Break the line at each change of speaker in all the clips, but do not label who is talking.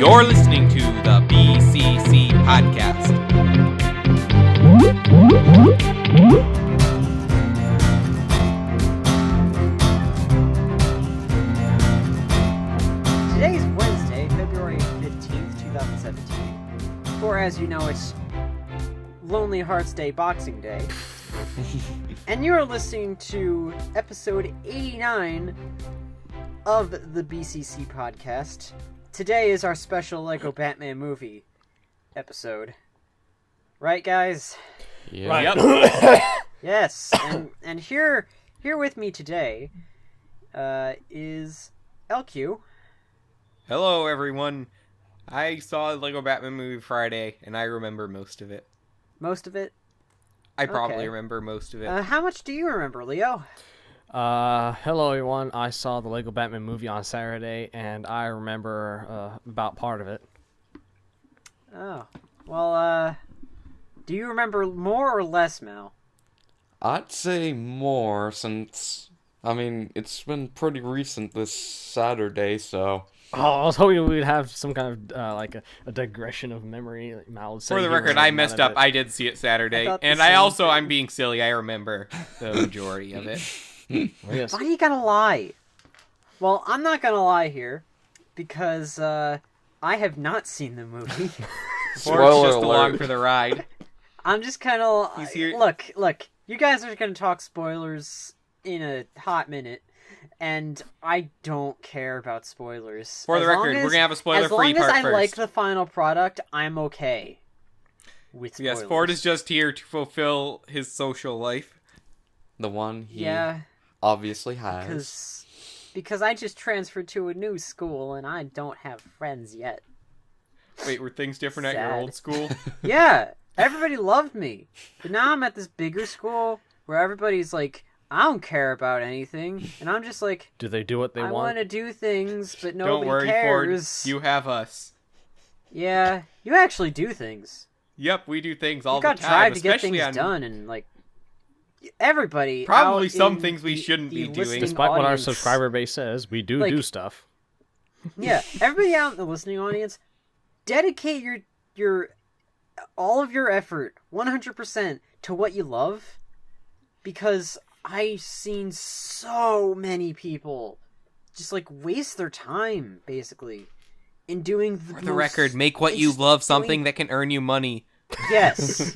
You're listening to the BCC Podcast.
Today's Wednesday, February 15th, 2017. Or as you know, it's Lonely Hearts Day, Boxing Day. And you're listening to episode 89 of the BCC Podcast. Today is our special Lego Batman movie episode. Right, guys?
Yeah.
Right. Yep.
Yes. And here with me today is LQ.
Hello, everyone. I saw the Lego Batman movie Friday, and I remember most of it.
Most of it?
I probably
Okay.
remember most of it.
How much do you remember, Leo?
Hello everyone. I saw the Lego Batman movie on Saturday, and I remember about part of it.
Oh. Well, do you remember more or less, Mel?
I'd say more since, it's been pretty recent this Saturday, so...
Oh, I was hoping we'd have some kind of like a digression of memory. Like Mal would say
For the
he
record,
remembered
I
none
messed
of
up.
it.
I did see it Saturday,
I thought the
and
same
I'm
thing.
being silly. I remember the majority of it.
Well, yes.
Why are you gonna lie? Well, I'm not gonna lie here, because, I have not seen the movie.
Or
Spoiler
just along
alert.
for the ride.
I'm just kinda...
He's here-
Look, you guys are gonna talk spoilers in a hot minute, and I don't care about spoilers.
For the
As long
record, we're
as-
gonna have a spoiler-free
As long
part
as I
first.
like the final product, I'm okay with spoilers.
Yes, Ford is just here to fulfill his social life.
The one he
Yeah,
obviously has.
because I just transferred to a new school, and I don't have friends yet.
Wait, were things different at your
Sad.
old school?
Yeah, everybody loved me. But now I'm at this bigger school where everybody's like, I don't care about anything. And I'm just like,
Do they do what they
I
want?
want to do things, but nobody
Don't worry,
cares.
Ford. You have us.
Yeah, you actually do things.
Yep, we do things all
You
the
got
time,
tried to get
especially
things
on
done, and like everybody.
Probably
out
some
in
things we
the-
shouldn't
the
be doing.
listening
Despite what our
audience-
subscriber base says, we do
Like-
do stuff.
Yeah, everybody out in the listening audience, dedicate your all of your effort, 100%, to what you love, because I've seen so many people just like waste their time basically in doing the
For the record, make what you
just
love something
doing-
that can earn you money.
Yes,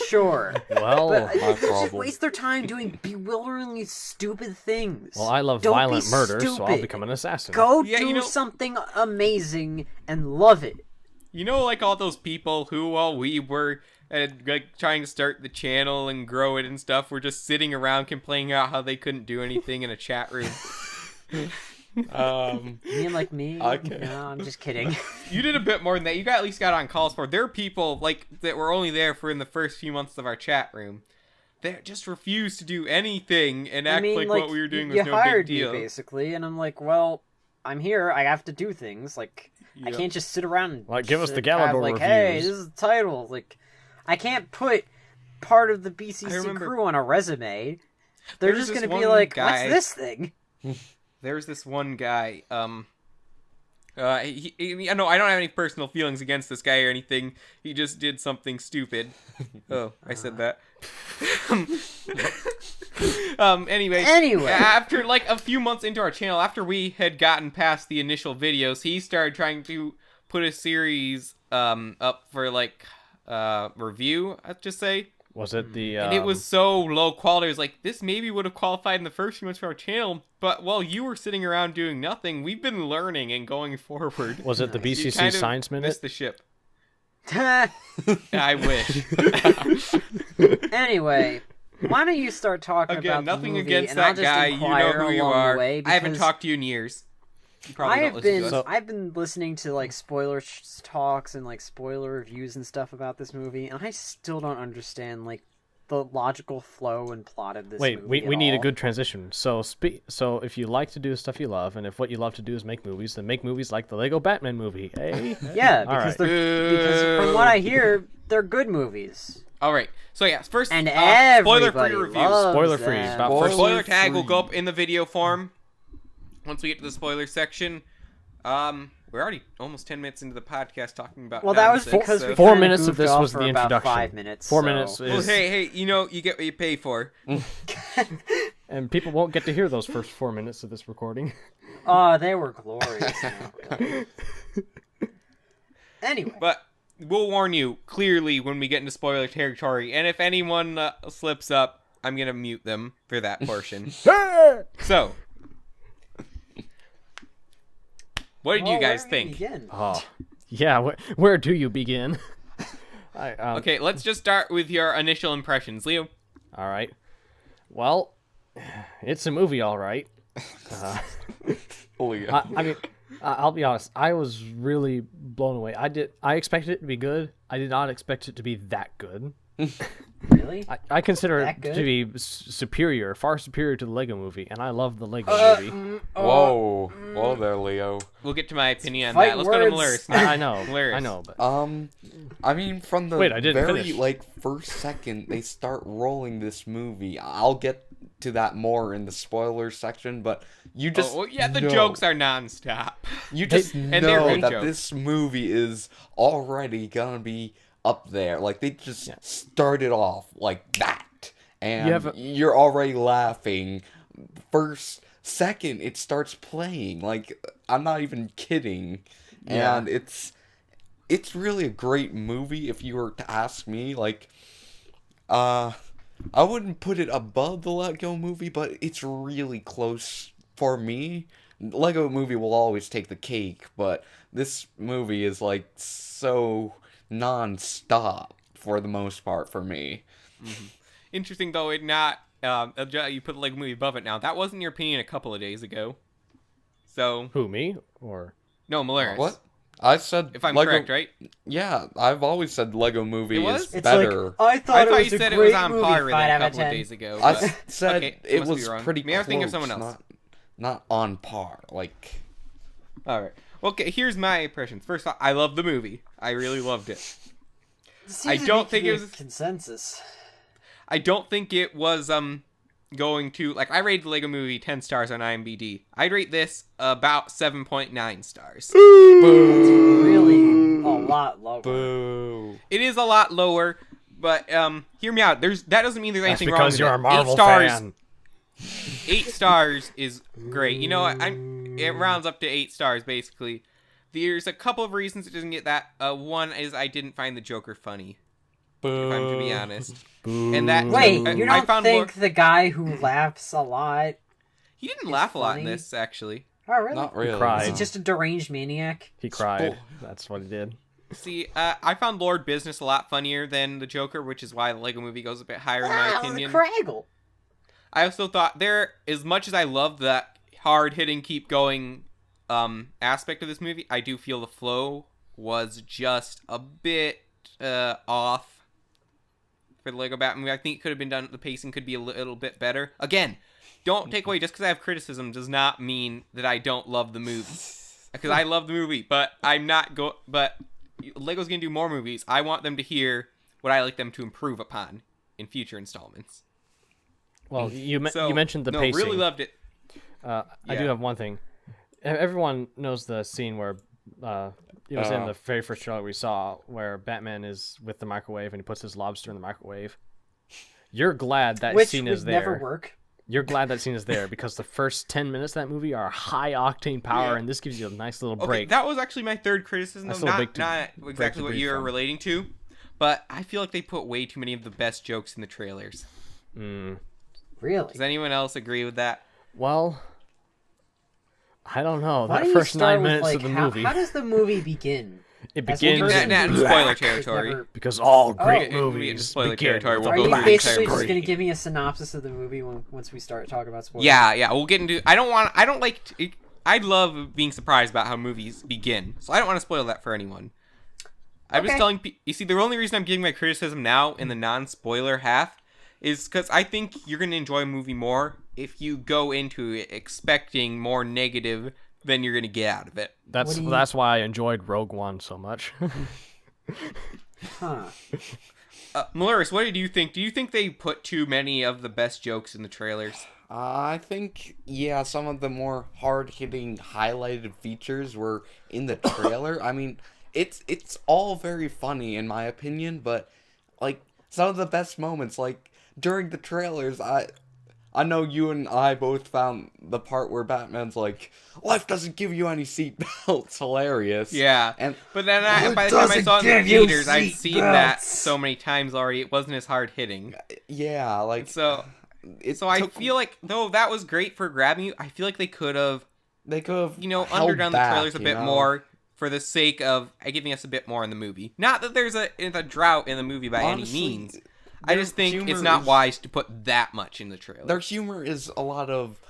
sure.
Well,
But
my
they just
problem.
waste their time doing bewilderingly stupid things.
well, I love
Don't be
violent murder, so I'll
stupid.
become an assassin.
Go
Yeah,
do
you know-
something amazing and love it.
You know, like all those people who, while we were like trying to start the channel and grow it and stuff, were just sitting around complaining about how they couldn't do anything in a chat room.
Um,
You mean like me?
Okay.
No, I'm just kidding.
You did a bit more than that. You at least got on calls for. There are people like that were only there for in the first few months of our chat room that just refused to do anything and act like what we were doing was
you
no
hired
big deal.
me basically, and I'm like, well, I'm here. I have to do things. Like, I
Yep.
can't just sit around and
Like, give us
sit-
the Gallagher
have, like, hey,
reviews.
this is the title. Like, I can't put part of the
I
BCC
remember-
Crew on a resume. They're
There's
just
this
gonna be
one
like,
guy-
what's this thing?
There's this one guy, I know I don't have any personal feelings against this guy or anything. He just did something stupid. Oh, I said that. Anyway, after like a few months into our channel, after we had gotten past the initial videos, he started trying to put a series up for like review, I'd just say.
Was it the?
And it was so low quality. It was like, this maybe would have qualified in the first few months for our channel, but while you were sitting around doing nothing, we've been learning and going forward.
Was it the
Nice.
You
BCC
kind of
Science Minute?
missed the ship. I wish.
Anyway, why don't you start talking
Again,
about the
nothing
movie,
against
and I'll
that
just
guy. You know
inquire
who you
along
are.
the way,
I haven't
because
talked to you in years. You probably don't listen to us.
I've been listening to like spoiler talks and like spoiler reviews and stuff about this movie, and I still don't understand like the logical flow and plot of this
Wait,
movie.
we
at
need a
all.
good transition. So so if you like to do stuff you love, and if what you love to do is make movies, then make movies like the Lego Batman movie. Hey?
Yeah,
All
because
right.
because from what I hear, they're good movies.
All right. So yeah, first
And
spoiler-free
everybody
reviews.
loves
Spoiler-free,
them.
about first-
Spoiler tag will
free.
go up in the video form once we get to the spoiler section. we're already almost 10 minutes into the podcast talking about.
Well, that was
nonsense,
because
so.
we
4
kinda
minutes of
goofed
this
off
was
for
the
about
introduction.
5 minutes.
4
so-
minutes
Well,
is,
hey, you get what you pay for.
and people won't get to hear those first 4 minutes of this recording.
Oh, they were glorious. Anyway,
But we'll warn you clearly when we get into spoiler territory, and if anyone slips up, I'm gonna mute them for that portion. So, what did you guys
where do we
think?
begin?
Oh, yeah. Where do you begin?
Okay, let's just start with your initial impressions, Leo.
All right. Well, it's a movie, all right.
Leo.
I mean, I'll be honest. I was really blown away. I expected it to be good. I did not expect it to be that good.
Really?
I consider
That
it
good?
to be superior, far superior to the Lego Movie, and I love the Lego movie.
Whoa there, Leo.
We'll get to my opinion on
Fight
that. Let's go to
words.
Malaris. now.
I know,
Hilarious.
I know, but
I mean, from the
Wait, I didn't
very
finish.
first second they start rolling this movie, I'll get to that more in the spoiler section. But you just
Oh, well, yeah, the
know-
jokes are nonstop.
You just
and they're
know
good
that
jokes.
this movie is already gonna be up there. Like they just started off like that, and you're already laughing. Second, it starts playing. Like I'm not even kidding, and it's really a great movie. If you were to ask me, like, I wouldn't put it above the Lego Movie, but it's really close for me. Lego Movie will always take the cake, but this movie is like so non-stop for the most part for me.
Interesting though, it not you put the Lego Movie above it now. That wasn't your opinion a couple of days ago. So
who, me or
no, Malaris.
What? I said
If I'm
Lego...
correct, right?
Yeah, I've always said Lego Movie
It was?
is
It's
better.
like, I thought,
I thought
it was
you said
a
it was
great
on
movie,
par with it
5
a
out of
couple of
10.
days ago.
I
but-
said
okay,
it
must be
was
wrong.
pretty
Maybe I was thinking of
close,
someone else.
Not on par. Like,
All right. Okay, here's my impressions. First off, I love the movie. I really loved it.
Seems to
don't
be
think it
the
was-
consensus.
I don't think it was going to like I rated the Lego Movie 10 stars on IMDb. I'd rate this about 7.9 stars.
Really, a lot lower.
boo.
It is a lot lower, but hear me out. That doesn't mean there's
that's
anything wrong
because
with
you're
it.
a Marvel
8 stars,
fan.
8 stars is great. You know what? It rounds up to 8 stars basically. There's a couple of reasons it doesn't get that. One is I didn't find the Joker funny, if I'm to be honest. And that
Wait,
I
you don't
found
think the guy who laughs a lot?
he didn't laugh a lot in
funny?
this actually.
Oh, really?
Not really.
cried.
Is he just a deranged maniac?
He cried. That's what he did.
See, I found Lord Business a lot funnier than the Joker, which is why the Lego Movie goes a bit higher in my opinion.
Craggle.
I also thought as much as I love that hard-hitting, keep-going aspect of this movie, I do feel the flow was just a bit off for the Lego Batman movie. I think it could have been done, the pacing could be a little bit better. Again, don't take away, just because I have criticism does not mean that I don't love the movie. Because I love the movie, but but Lego's gonna do more movies. I want them to hear what I like them to improve upon in future installments.
Well, you
So,
mentioned the
no,
pacing.
really loved it.
I do have one thing. Everyone knows the scene where it was in the very first trailer we saw, where Batman is with the microwave and he puts his lobster in the microwave. You're glad that
Which
scene
would
is there.
never work.
You're glad that scene is there because the first 10 minutes of that movie are high octane power,
Yeah.
and this gives you a nice little
Okay,
break.
that was actually my third criticism.
That's
Though,
a little big
not
break
exactly
to
what
breathe
you're
from.
relating to, but I feel like they put way too many of the best jokes in the trailers.
Really?
Does anyone else agree with that?
Well, I don't know.
Why
That
don't you
first
start
9
with,
minutes
like,
of the
how,
movie,
How does the movie begin?
it
As
begins
one person
Not
in
in
who's
spoiler
black.
territory.
never-
Because all great
it would be in
movies
spoiler
begin
territory.
with
We'll
Are
a
go
you
through the
black
basically
entire
just
screen.
going to give me a synopsis of the movie once we start talking about spoilers?
Yeah, we'll get into. I love being surprised about how movies begin, so I don't want to spoil that for anyone. I'm just
Okay.
telling you see, the only reason I'm giving my criticism now in the non-spoiler half is because I think you're going to enjoy a movie more if you go into it expecting more negative than you're going to get out of it.
That's why I enjoyed Rogue One so much.
Huh.
Malaris, what did you think? Do you think they put too many of the best jokes in the trailers?
I think, yeah, some of the more hard-hitting, highlighted features were in the trailer. I mean, it's all very funny, in my opinion, but, like, some of the best moments, like, during the trailers, I know you and I both found the part where Batman's like, life doesn't give you any seatbelts hilarious.
Yeah. But then by the time I saw it in the theaters, I'd seen that so many times already, it wasn't as hard hitting.
Yeah, like...
So I feel like, though that was great for grabbing you, I feel like they could have, underdone the trailers a bit more for the sake of giving us a bit more in the movie. Not that there's a drought in the movie by any means. I just think it's not wise to put that much in the trailer.
Their humor is a lot of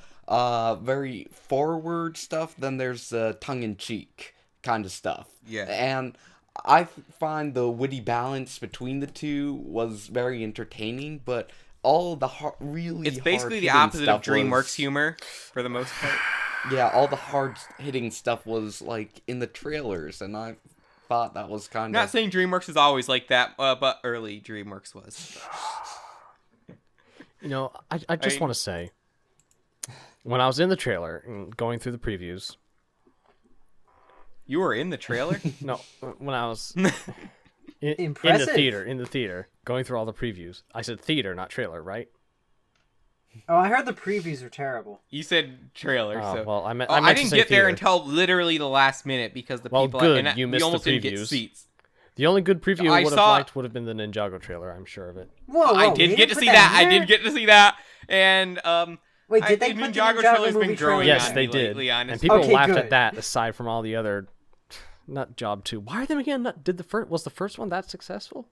very forward stuff, then there's tongue-in-cheek kind of stuff.
Yeah.
And I find the witty balance between the two was very entertaining, but all the
It's basically the opposite of DreamWorks humor, for the most part.
Yeah, all the hard-hitting stuff was, like, in the trailers, and I thought that was kind of...
Not saying DreamWorks is always like that, but early DreamWorks was.
I just want to say, when I was in the trailer and going through the previews...
You were in the trailer?
No, when I was in the theater, going through all the previews. I said theater, not trailer, right?
Oh, I heard the previews are terrible.
You said trailer, so...
Well, I meant
I
to
didn't
say
get there
theater.
until literally the last minute because the people...
Good. You missed
almost
the
didn't get
previews.
Seats.
The only good preview I would have liked would have been the Ninjago trailer, I'm sure of it.
Whoa,
I did get to see that. I did get to see that. And,
Wait, did they put the Ninjago
trailer's
movie
been growing
Yes,
on
they
me
did.
lately, honestly.
And people laughed
good.
at that, aside from all the other... Nut Job 2. Why are they again? Was the first one that successful?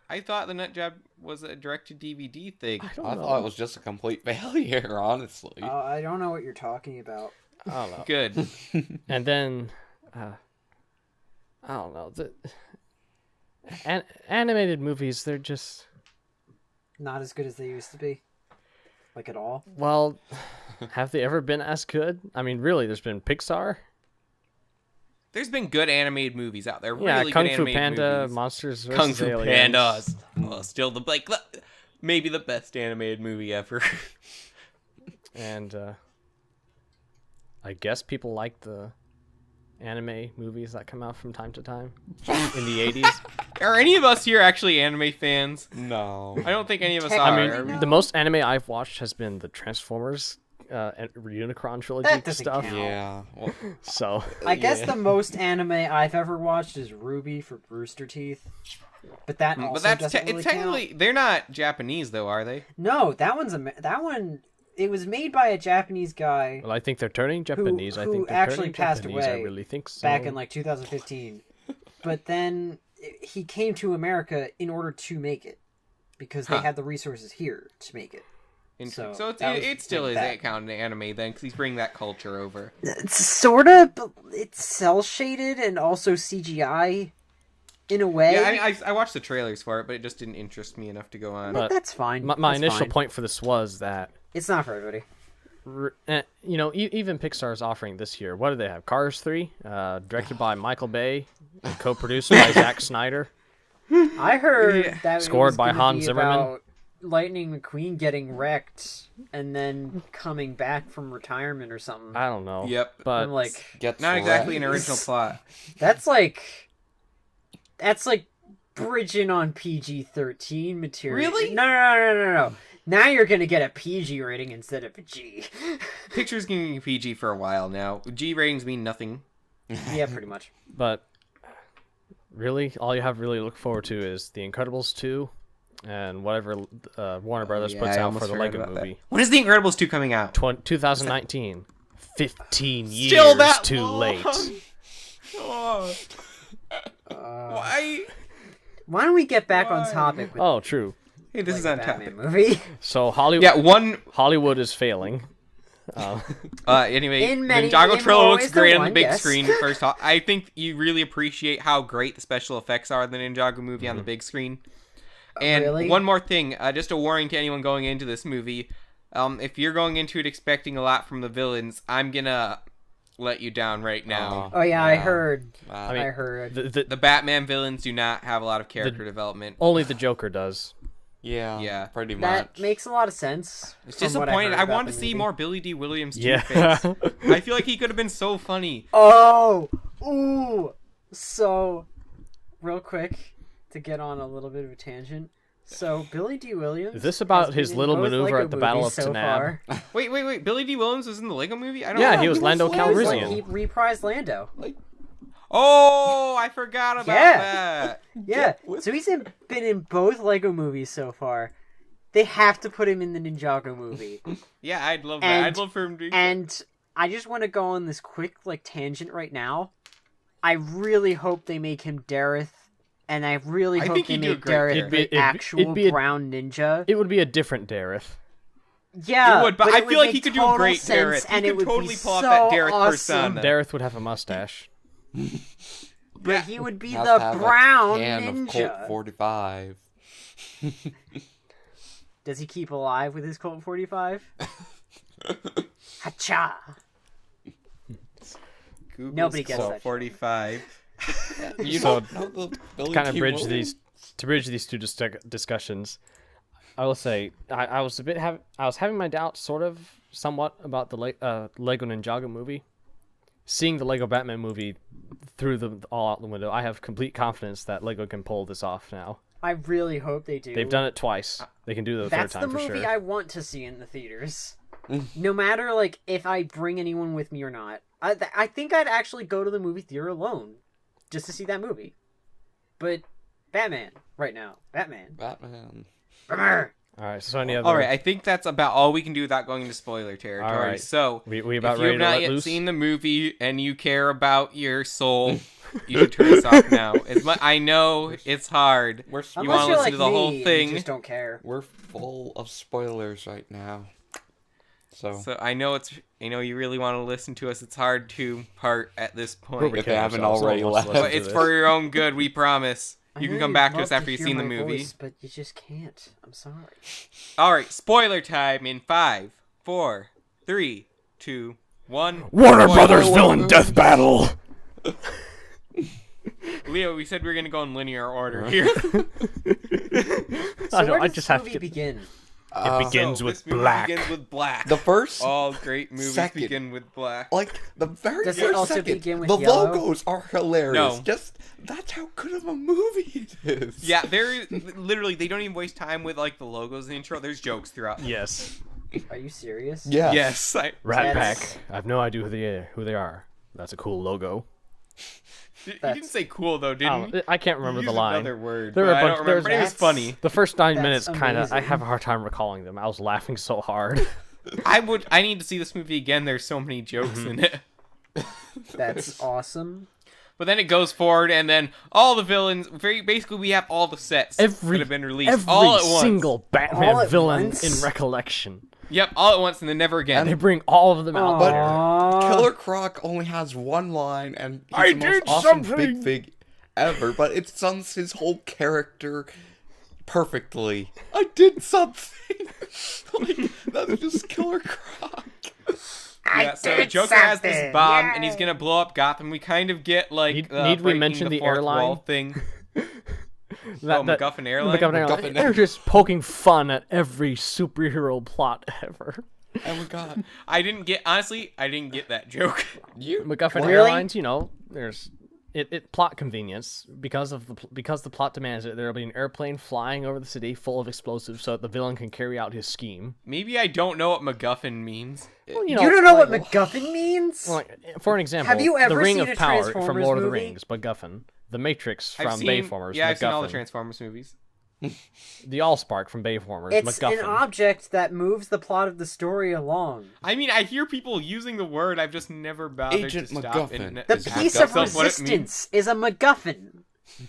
I thought the Nut Job was a direct-to-DVD thing.
I
thought it was just a complete failure, honestly.
I don't know what you're talking about.
I don't know.
Good.
And then, I don't know. Animated movies, they're just...
Not as good as they used to be. Like, at all.
Well, have they ever been as good? I mean, really, there's been Pixar.
There's been good animated movies out there.
Yeah,
Really
Kung
good
Fu
animated
Panda,
movies.
Monsters vs.
Kung Fu
Aliens.
Pandas. Well, still maybe the best animated movie ever.
And I guess people like the anime movies that come out from time to time in the 80s.
Are any of us here actually anime fans?
No.
I don't think any of us
I
are.
mean,
The most anime I've watched has been the Transformers and Unicron trilogy
That doesn't
stuff.
count.
Yeah. Well,
So
I guess the most anime I've ever watched is Ruby for Rooster Teeth. But that also
But that's
doesn't really
technically
count.
they're not Japanese though, are they?
No, that one. It was made by a Japanese guy
well, I think they're turning Japanese. I
who
think they're
actually
turning
passed
Japanese. I
away
really think so.
back in like 2015. But then he came to America in order to make it because they had the resources here to make it.
So it still is counted anime then, because he's bringing that culture over.
It's sort of, but it's cell shaded and also CGI in a way.
Yeah, I mean, I watched the trailers for it, but it just didn't interest me enough to go on.
But that's fine.
My initial point for this was that
it's not for everybody.
Even Pixar's offering this year. What do they have? Cars 3, directed by Michael Bay, and co-produced by Zack Snyder.
I heard that
Scored
it was
by
gonna
Hans
be
Zimmerman.
about Lightning McQueen getting wrecked and then coming back from retirement or something.
I don't know.
Yep.
But
I'm like,
Not exactly an original plot.
that's like bridging on PG-13 material.
Really?
No. Now you're gonna get a PG rating instead of a G.
Pictures getting PG for a while now. G ratings mean nothing.
Yeah, pretty much.
But really, all you have really to look forward to is The Incredibles 2 and whatever Warner Brothers puts out for the Lego movie.
When is The Incredibles 2 coming out?
2019. 15 years
Still that
too
long?
late.
Oh. Why?
Why don't we get back on topic with
Oh, true.
Hey, this is on
Batman
topic.
movie?
So Hollywood,
Yeah,
Hollywood is failing.
Anyway,
In many-
Ninjago
in
trailer
more
looks
ways than
great on
one,
the big
yes.
screen. First off, I think you really appreciate how great the special effects are in the Ninjago movie on the big screen. And
Really?
one more thing, just a warning to anyone going into this movie. If you're going into it expecting a lot from the villains, I'm gonna let you down right now.
Oh yeah, I heard.
I mean,
I heard.
The
The Batman villains do not have a lot of character development.
only the Joker does.
Yeah, pretty much.
That makes a lot of sense.
It's disappointing. I wanted to see more Billy D. Williams Two-Face.
Yeah.
I feel like he could have been so funny.
Oh! Ooh! So, real quick, to get on a little bit of a tangent. So, Billy D. Williams...
Is this about his little maneuver at the Battle of Tanab?
Wait. Billy D. Williams was in the Lego movie? I don't
Yeah,
know.
he was Lando Calrissian.
He reprised Lando.
Oh, I forgot about that.
Yeah, so he's been in both Lego movies so far. They have to put him in the Ninjago movie.
Yeah, I'd love that. I'd love for him to...
And I just want to go on this quick tangent right now. I really hope they make him Dareth, and I really hope they make Dareth the actual brown ninja.
It would be a different Dareth.
Yeah,
it would, but I feel like he could do a great Dareth.
And
he could totally pull off
so
that Dareth
awesome.
persona.
Dareth would have a mustache.
But he would be the brown ninja.
Of Colt 45.
Does he keep alive with his Colt 45? Hacha! Nobody gets that.
45.
Kind of bridge these two discussions. I will say I was having my doubts, somewhat about the Lego Ninjago movie. Seeing the Lego Batman movie through all out the window, I have complete confidence that Lego can pull this off now.
I really hope they do.
They've done it twice. They can do it the third time for sure.
That's the movie I want to see in the theaters. No matter if I bring anyone with me or not. I think I'd actually go to the movie theater alone just to see that movie. But Batman right now. Batman. All
right, so any other...
All right, I think that's about all we can do without going into spoiler territory. All right. So,
we about
if you
ready
have not
to let
yet
loose?
seen the movie and you care about your soul, you should turn this off now. I know it's hard. You want to listen to the whole thing.
You just don't care.
We're full of spoilers right now.
So I know you really want to listen to us. It's hard to part at this point.
If they haven't already left.
But it's for your own good, we promise. You can come back to us after you've seen the movie.
Voice, but you just can't. I'm sorry.
Alright, spoiler time in 5, 4, 3, 2, 1.
Warner Brothers villain death battle!
Leo, we said we were going to go in linear order here.
So where does this movie begin?
It begins with black.
Begins with black.
The first,
all great movies begin with black.
Like the very
Does
first
it also
second,
begin with
the
yellow?
logos are hilarious.
No.
That's how good of a movie it is.
Yeah, literally they don't even waste time with the logos in the intro. There's jokes throughout.
Yes.
Are you serious?
Yeah.
Yes.
Rat Pack. I have no idea who they are. That's a cool logo.
He didn't say cool though, did he?
I can't remember the line.
Another word.
There were
I don't remember. But it was funny.
The first 9 minutes,
amazing.
I have a hard time recalling them. I was laughing so hard.
I need to see this movie again. There's so many jokes in it.
That's awesome.
But then it goes forward, and then all the villains. Basically, we have all the sets that have been released all at once.
Every single Batman villain in recollection.
Yep, all at once, and then never again.
And they bring all of them out.
But Killer Croc only has one line, and he's the most awesome big fig ever. But it sums his whole character perfectly. I did something. That's just Killer Croc.
Yeah, so Joker has this bomb, and he's gonna blow up Gotham. We kind of get
need we mention the airline
wall thing? MacGuffin Airline.
They're just poking fun at every superhero plot ever.
And we got.
I didn't get that joke.
MacGuffin Airlines, there's plot convenience because the plot demands it. There'll be an airplane flying over the city full of explosives so that the villain can carry out his scheme.
Maybe I don't know what MacGuffin means.
Well, you don't know what MacGuffin means?
Well, for an example,
have you ever
the Ring
seen
of
a
Power
Transformers
from Lord of the
movie?
Rings, MacGuffin. The Matrix from
I've seen all the Transformers movies.
The Allspark from Bayformers,
It's
MacGuffin.
an object that moves the plot of the story along.
I mean, I hear people using the word. I've just never bothered
Agent
to stop
MacGuffin.
The piece of resistance is a MacGuffin.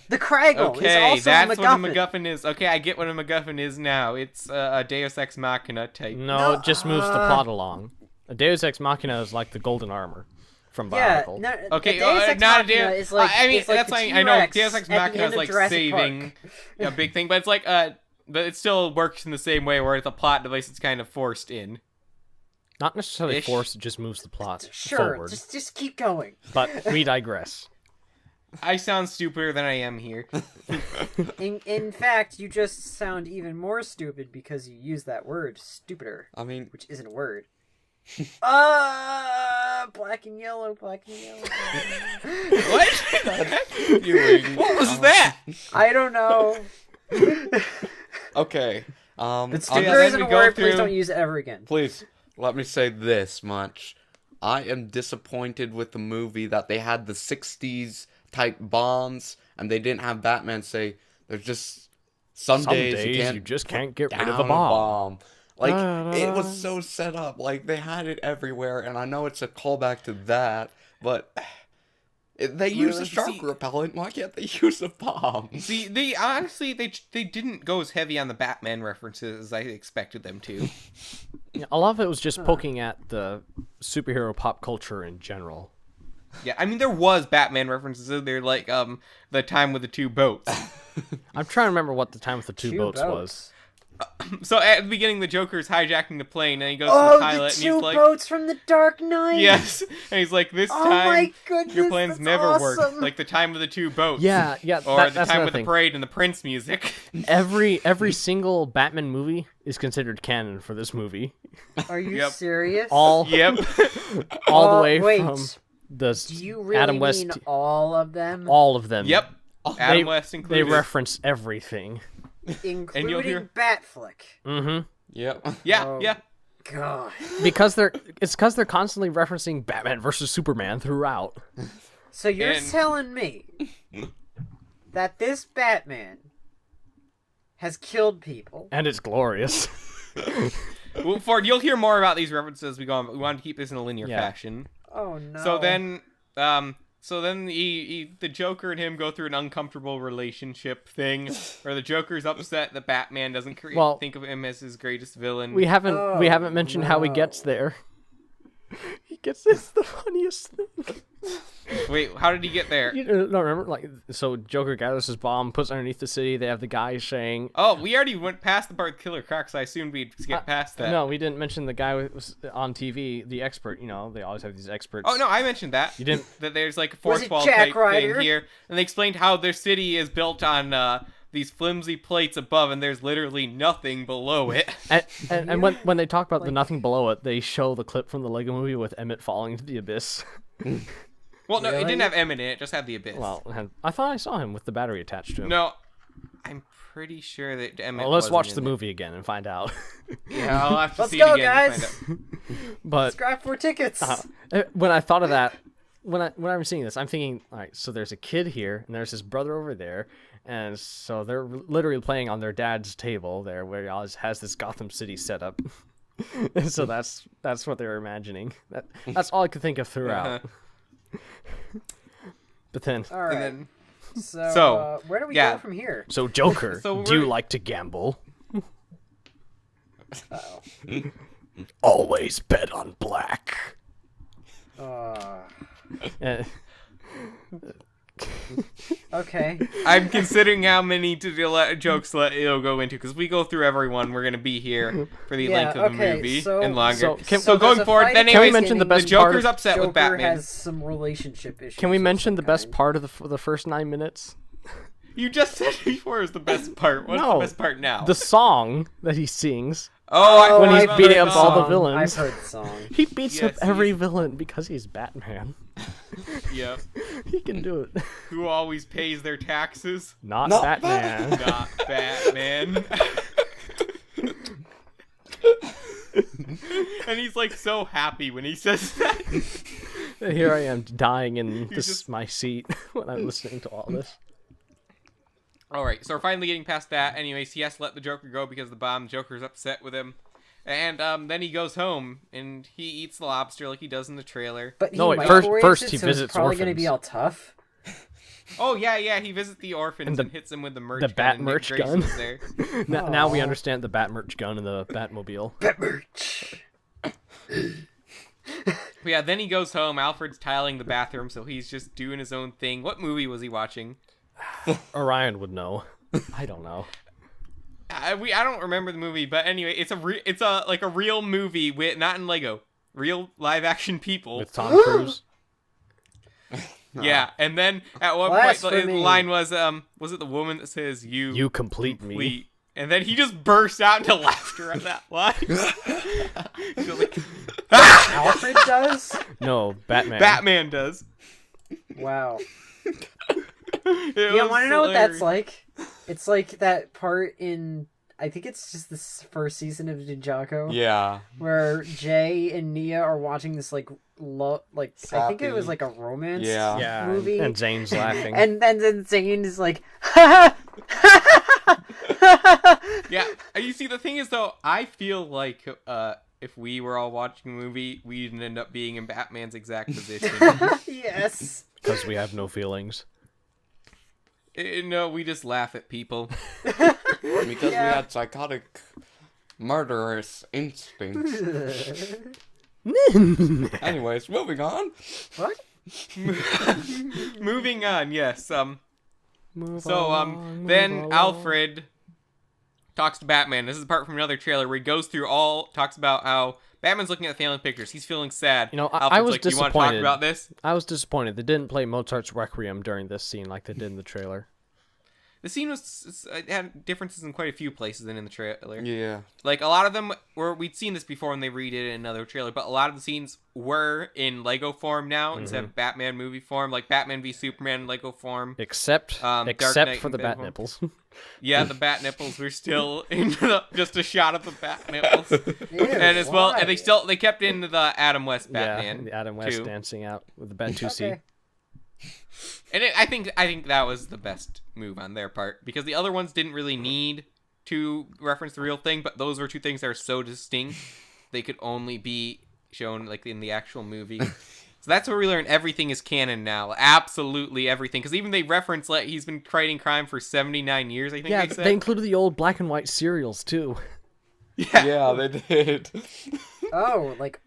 The Craggle is also
that's
a
what a MacGuffin is. Okay, I get what a MacGuffin is now. It's a Deus Ex Machina type.
No, it just moves the plot along. A Deus Ex Machina is like the golden armor from Bionicle.
Yeah,
okay,
Deus Ex
not a
Machina
Deus.
is like,
I mean,
it's like
that's
the
like I know
T-Rex
Deus Ex
at the
Machina
end
is
of
like
Jurassic
saving a big thing, but it's like but it still works in the same way where it's a plot device that's kind of forced in.
Not necessarily forced, it just moves the plot
Sure,
forward.
just keep going.
But we digress.
I sound stupider than I am here.
In fact, you just sound even more stupid because you use that word, stupider.
I mean...
Which isn't a word. Black and yellow, black and yellow.
What? What was that?
I don't know.
Okay.
But stupider isn't a word. Please don't use it ever again.
Please, let me say this much. I am disappointed with the movie that they had the 60s type bombs, and they didn't have Batman say, there's just some days
you just can't get rid of
a
a bomb.
Like, it was so set up. Like, they had it everywhere, and I know it's a callback to that, but they use a shark repellent. Why can't they use a bomb?
See, they honestly, they didn't go as heavy on the Batman references as I expected them to.
Yeah, a lot of it was just poking at the superhero pop culture in general.
Yeah, I mean, there was Batman references in there, like, the time with the two boats.
I'm trying to remember what the time with the two boats was.
So at the beginning, the Joker's hijacking the plane, and he goes to the pilot, and he's like,
boats from the Dark Knight.
Yes, and he's like, this time, your plans never work. Like the time of the two boats.
Yeah.
Or the time with the parade and the Prince music.
Every single Batman movie is considered canon for this movie.
Are you serious?
All the way from the
Do you really
Adam West.
Mean all of them?
All of them.
Yep. Adam West included.
They reference everything.
Including Batflick.
Mm-hmm.
Yep.
Yeah.
God.
Because they're constantly referencing Batman versus Superman throughout.
So you're telling me that this Batman has killed people.
And it's glorious.
Well, Ford, you'll hear more about these references as we go on, but we wanted to keep this in a linear fashion.
Oh, no.
So then the Joker and him go through an uncomfortable relationship thing, where the Joker's upset that Batman doesn't think of him as his greatest villain.
We haven't mentioned how he gets there. It's the funniest thing.
Wait, how did he get there?
You don't remember? So Joker gathers his bomb, puts it underneath the city. They have the guy saying...
Oh, we already went past the part Killer Croc, so I assumed we'd skip past that.
No, we didn't mention the guy who was on TV, the expert. You know, they always have these experts.
Oh, no, I mentioned that.
You didn't?
That there's like a fourth wall type thing here. And they explained how their city is built on these flimsy plates above, and there's literally nothing below it.
And when they talk about the nothing below it, they show the clip from the Lego movie with Emmett falling into the abyss.
Well, no, it didn't have Emmett in it. It just had the abyss.
Well, I thought I saw him with the battery attached to him.
No, I'm pretty sure that Emmett.
Well, let's watch the movie again and find out.
Yeah, I'll have to
let's
see
go,
it again
guys.
to find out.
But
subscribe for tickets.
When I thought of that, when I'm seeing this, I'm thinking, all right, so there's a kid here, and there's his brother over there, and so they're literally playing on their dad's table there, where he always has this Gotham City set up. And so that's what they were imagining. That's all I could think of throughout. But then,
all right.
And then,
so where do we go from here?
So Joker, do you like to gamble?
Uh-oh.
Always bet on black.
Okay.
I'm considering how many jokes it'll go into, because we go through everyone. We're gonna be here for the length of the movie and longer. So going forward, then
can we mention the best part?
The Joker's upset with Batman.
Joker has some relationship issues.
Can we mention the best part of the first 9 minutes?
You just said before it was the best part. What's the best part now?
The song that he sings.
Oh,
when he's beating up all the villains.
I've heard the song.
He beats up every villain because he's Batman.
Yep.
He can do it.
Who always pays their taxes?
Not Batman.
Not Batman. And he's like so happy when he says that.
Here I am dying in my seat when I'm listening to all this.
Alright, so we're finally getting past that. Anyways, he has to let the Joker go because of the bomb. Joker's upset with him. And then he goes home and he eats the lobster like he does in the trailer.
But
first he visits
it's probably
orphans.
Going to be all tough.
Oh yeah, he visits the orphans and hits them with the merch gun.
The Bat merch gun.
There.
Now we understand the Bat merch gun and the Batmobile.
Bat merch.
Yeah, then he goes home. Alfred's tiling the bathroom, so he's just doing his own thing. What movie was he watching?
Orion would know. I don't know.
I don't remember the movie, but anyway, it's a real movie with not in Lego, real live action people
with Tom Cruise.
Yeah, and then at one point the line was it the woman that says you
complete me?
And then he just burst out into laughter at that line. Like,
Alfred does?
No, Batman.
Batman does.
Wow. You want to know what that's like? It's like that part in, I think it's just the first season of Ninjago.
Yeah.
Where Jay and Nia are watching this I think it was like a romance movie.
And Zane's laughing.
And then Zane is like,
yeah. You see, the thing is though, I feel like if we were all watching a movie, we'd end up being in Batman's exact position.
Yes.
Because we have no feelings.
No, we just laugh at people.
Because we had psychotic, murderous instincts. Anyways, moving on.
What?
Moving on, yes. Then
along.
Alfred talks to Batman. This is apart from another trailer where he goes through talks about how Batman's looking at family pictures. He's feeling sad.
I was
like,
disappointed.
You want to talk about this?
I was disappointed. They didn't play Mozart's Requiem during this scene like they did in the trailer.
The scene had differences in quite a few places in the trailer.
Yeah.
Like, a lot of them we'd seen this before when they redid it in another trailer, but a lot of the scenes were in Lego form now instead of Batman movie form, like Batman v Superman in Lego form.
Except for the bat nipples.
Yeah, the bat nipples were still in just a shot of the bat nipples.
Ew,
and as well,
why?
and they kept in the Adam West Batman.
Yeah, the Adam West
too.
dancing out with the Bat-2C.
Okay.
And I think that was the best move on their part, because the other ones didn't really need to reference the real thing, but those were two things that are so distinct they could only be shown like in the actual movie. So that's where we learn everything is canon now. Absolutely everything, because even they reference like he's been fighting crime for 79 years. I think.
Yeah,
they said.
They included the old black and white serials too.
Yeah, they did.
Oh, like.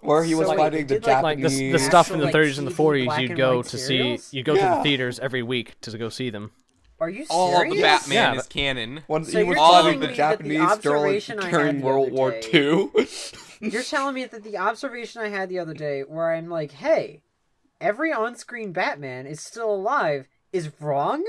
Where he was
So wait,
fighting
they
the
did, like,
Japanese.
The stuff in the
like
30s and the
TV
40s,
black
you'd
and
go
white
to
serials?
see. You'd go to
Yeah.
the theaters every week to go see them.
Are you serious?
All of the Batman
Yeah,
is canon.
When
So
he was
you're
telling
fighting
me
the
that the
Japanese
observation I had
during
the
World
other
War
day-
II.
You're telling me that the observation I had the other day, where I'm like, hey, every on-screen Batman is still alive, is wrong?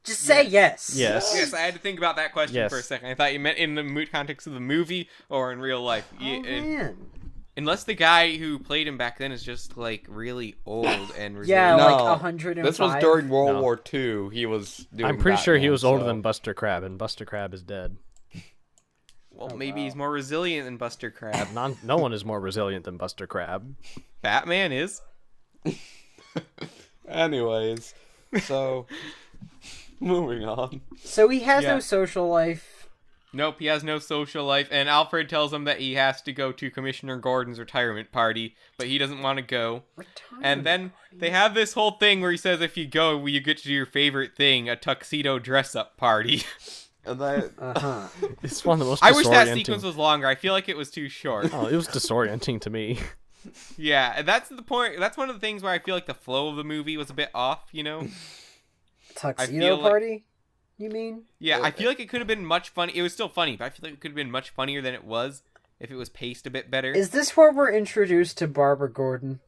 Just say yes.
Yes.
Yes, I had to think about that question for a second. I thought you meant in the context of the movie or in real life.
Oh, man.
Unless the guy who played him back then is just like really old and
Yeah,
resilient.
No,
like 105.
This was during World
No.
War II. He was doing
I'm pretty sure he
Batman,
was older
so-
than Buster Crab, and Buster Crab is dead.
Well,
Oh,
maybe
wow.
he's more resilient than Buster Crab.
No one is more resilient than Buster Crab.
Batman is.
Anyways, so moving on.
So he has
Yeah.
no social life.
Nope, he has no social life, and Alfred tells him that he has to go to Commissioner Gordon's retirement party, but he doesn't want to go. And then they have this whole thing where he says if you go, you get to do your favorite thing, a tuxedo dress-up party.
And then
Uh-huh.
It's one of the most.
I wish that
disorienting-
sequence was longer. I feel like it was too short.
Oh, it was disorienting to me.
Yeah, and that's the point. That's one of the things where I feel like the flow of the movie was a bit off, you know?
Tuxedo
feel like-
party? You mean?
Yeah, I feel like it could have been much funny. It was still funny, but I feel like it could have been much funnier than it was if it was paced a bit better.
Is this where we're introduced to Barbara Gordon?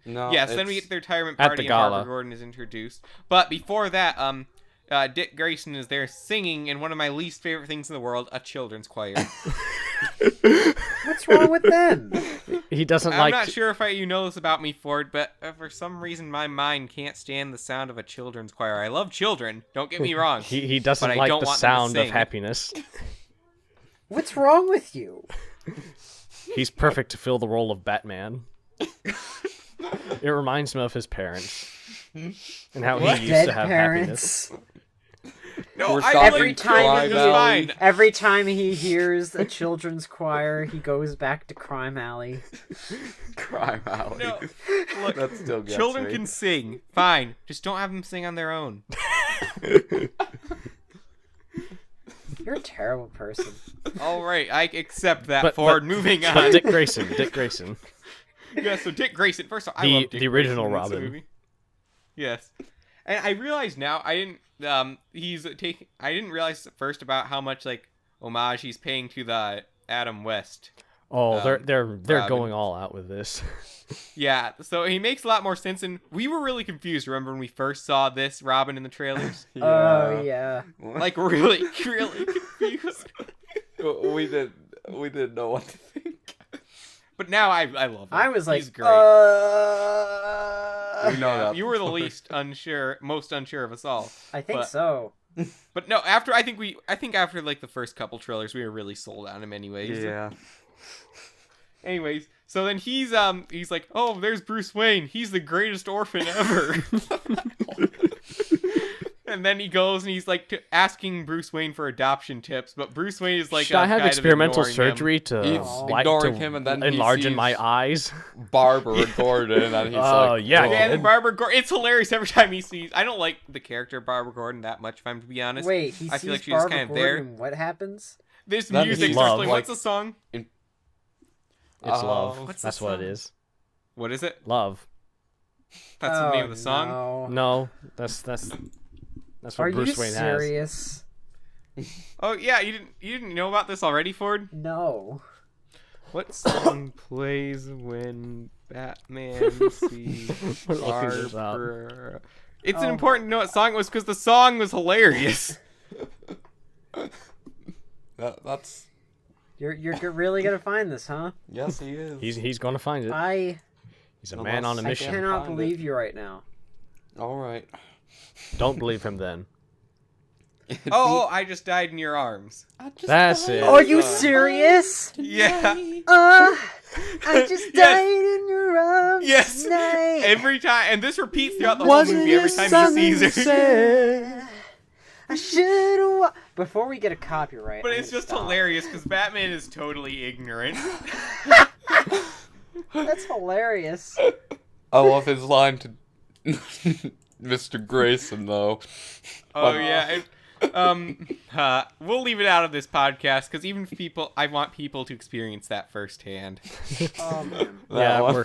no,
Yes, then we get to the retirement
At
party
the
and
gala.
Barbara Gordon is introduced. But before that, Dick Grayson is there singing in one of my least favorite things in the world, a children's choir.
What's wrong with them?
He doesn't
I'm
like.
not sure if you know this about me, Ford, but for some reason my mind can't stand the sound of a children's choir. I love children, don't get me wrong.
He
but
doesn't
I
like
don't
the
want them to
sound of
sing.
happiness.
What's wrong with you?
He's perfect to fill the role of Batman. It reminds him of his parents and how he used
Dead
to have
parents.
happiness.
No,
We're
I
stopping
Every
like
time
children,
he
it's fine.
Every time he hears a children's choir, he goes back to Crime Alley.
Crime Alley.
No, look,
That still gets
children
me.
can sing, fine. Just don't have them sing on their own.
You're a terrible person.
All right, I accept that.
But-
Ford,
but-
moving on.
But Dick Grayson.
Yeah, so Dick Grayson. First of all, I
The-
love Dick
the original
Grayson in this
Robin.
movie. Yes, and I realize now I didn't. I didn't realize at first about how much like homage he's paying to the Adam West.
Oh, they're going all out with this.
Yeah, so he makes a lot more sense, and we were really confused. Remember when we first saw this Robin in the trailers?
Oh yeah.
Like really, really confused.
We didn't know what to think.
But now I love him.
I was like,
he's great.
We know that.
You were the most unsure of us all.
I think so.
But no, I think after like the first couple trailers, we were really sold on him anyways.
Yeah.
Anyways, so then he's like, oh, there's Bruce Wayne. He's the greatest orphan ever. And then he goes and he's like asking Bruce Wayne for adoption tips, but Bruce Wayne is like,
should I have experimental surgery
to ignoring him, and then
enlarge in my eyes?
Barbara Gordon, and he's like,
yeah,
and Barbara Gordon. It's hilarious every time he sees. I don't like the character Barbara Gordon that much, if I'm to be honest.
Wait, he
I
sees
feel like she's
Barbara
kind of
Gordon,
there.
and what happens?
This
Then
music
he's
starts
love,
playing.
like-
What's the song?
It's love.
What's the
That's what it
song?
is.
What is it?
Love.
That's the name of the song.
No.
No, that's what
Are
Bruce
you
Wayne has.
serious?
Oh yeah, you didn't know about this already, Ford?
No.
What song plays when Batman sees
We're looking this up.
Barbara? It's
Oh.
important to know what song it was because the song was hilarious.
That's
You're really gonna find this, huh?
yes, he is.
He's going to find it. He's a man on a
I
I
mission.
cannot
find
believe you right now.
All right.
Don't believe him then.
Oh, I just died in your arms.
That's it.
Are you serious?
Yeah.
I just
Yes.
died in your arms
Yes.
tonight.
Every time, and this repeats throughout the whole movie every time he sees her.
I should. Before we get a copyright.
But
I
it's
need to
just
stop.
hilarious because Batman is totally ignorant.
That's hilarious.
I love his line to Mr. Grayson, though.
Oh yeah. We'll leave it out of this podcast because even I want people to experience that firsthand.
Oh man.
Yeah,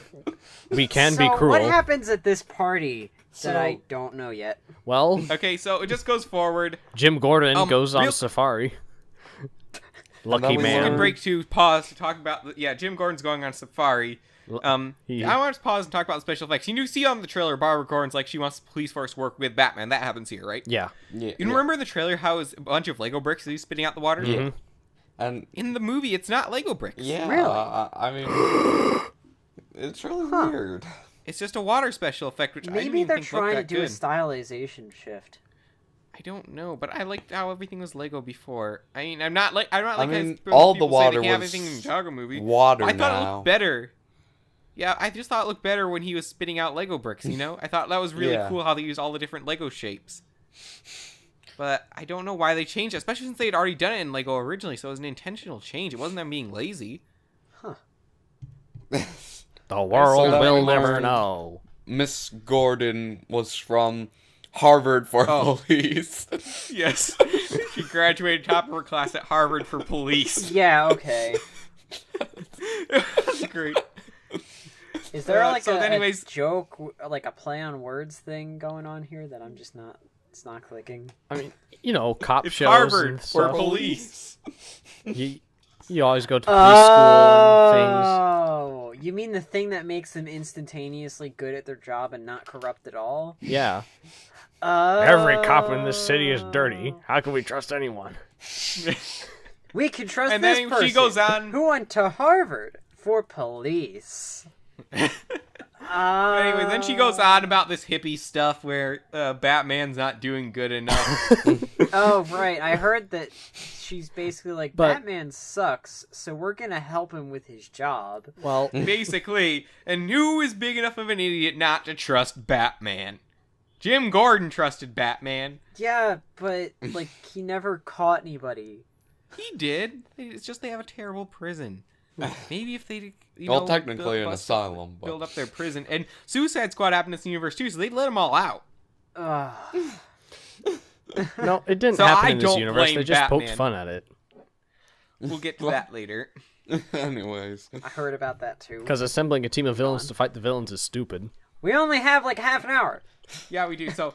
we can be
So
cruel.
what happens at this party that I don't know yet?
Well,
Okay, so it just goes forward.
Jim Gordon goes on
real-
safari.
then
Lucky
we
man.
learn-
Break to pause to talk about Jim Gordon's going on safari. I want to pause and talk about the special effects. You see on the trailer Barbara Gordon's like she wants the police force to work with Batman. That happens here, right?
Yeah.
Yeah.
You remember in the trailer how it was a bunch of Lego bricks that he's spitting out the water?
Mhm.
And
In the movie, it's not Lego bricks.
yeah,
Really?
I mean, it's really weird.
It's just a water special effect, which I didn't
Maybe
even
they're
think looked
trying to
that
do
good.
a stylization shift.
I don't know, but I liked how everything was Lego before. I mean, I'm not like
I mean,
as
all the
people say
water
they can't have
was
anything in the Jago movie.
water
I thought it
now.
looked better. Yeah, I just thought it looked better when he was spitting out Lego bricks, you know? I thought that was really
Yeah.
cool how they used all the different Lego shapes. But I don't know why they changed it, especially since they had already done it in Lego originally, so it was an intentional change. It wasn't them being lazy.
The world
then
will
we
never
learned-
know.
Miss Gordon was from Harvard for police.
Yes. She graduated top of her class at Harvard for police.
Yeah, okay.
That's great.
Is there like
so
a
anyways-
joke, like a play on words thing going on here that I'm just not? It's not clicking.
I mean, you know, cop
It's
shows
Harvard
and
for
stuff.
police.
You always go to police school and things.
Oh, you mean the thing that makes them instantaneously good at their job and not corrupt at all?
Yeah. Every cop in this city is dirty. How can we trust anyone?
We can trust
And
this
then
person
she goes on.
who went to Harvard for police.
Anyway, then she goes on about this hippie stuff where Batman's not doing good enough.
Oh, right. I heard that she's basically like,
But-
Batman sucks, so we're gonna help him with his job.
Well,
Basically, and who is big enough of an idiot not to trust Batman? Jim Gordon trusted Batman.
Yeah, but, like, he never caught anybody.
He did. It's just they have a terrible prison. Maybe if they,
Well, technically an asylum, but
build up their prison. And Suicide Squad happened in this universe too, so they'd let them all out.
Ugh.
no, it didn't
So
happen
I
in this
don't
universe.
blame
They just poked
Batman.
fun at it.
We'll get to that later.
anyways.
I heard about that too.
Because assembling a team of villains to fight the villains is stupid.
We only have like half an hour.
Yeah, we do. So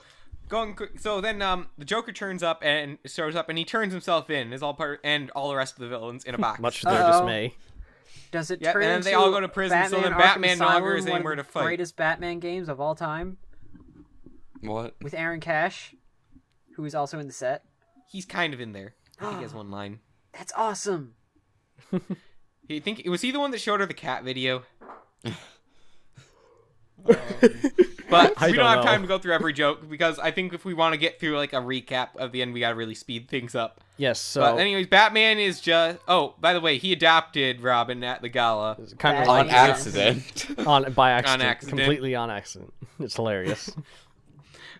so then the Joker shows up and he turns himself in, is all part and all the rest of the villains in a box.
Much to their
Uh-oh.
dismay.
Does it
Yep,
turn
and then
into
they all go to prison,
Batman,
so then
Arkham
Batman no longer
Asylum,
has
one of
anywhere
the
to fight.
Greatest Batman games of all time
What?
with Aaron Cash, who is also in the set.
He's kind of in there. I think he has one line.
That's awesome.
Was he the one that showed her the cat video? But we don't have time to go through every joke, because I think if we want to get through like a recap of the end, we gotta really speed things up.
Yes. So,
but anyways, Batman is just. Oh, by the way, he adopted Robin at the gala.
Kind of
on accident.
By accident.
On accident.
Completely on accident. It's hilarious.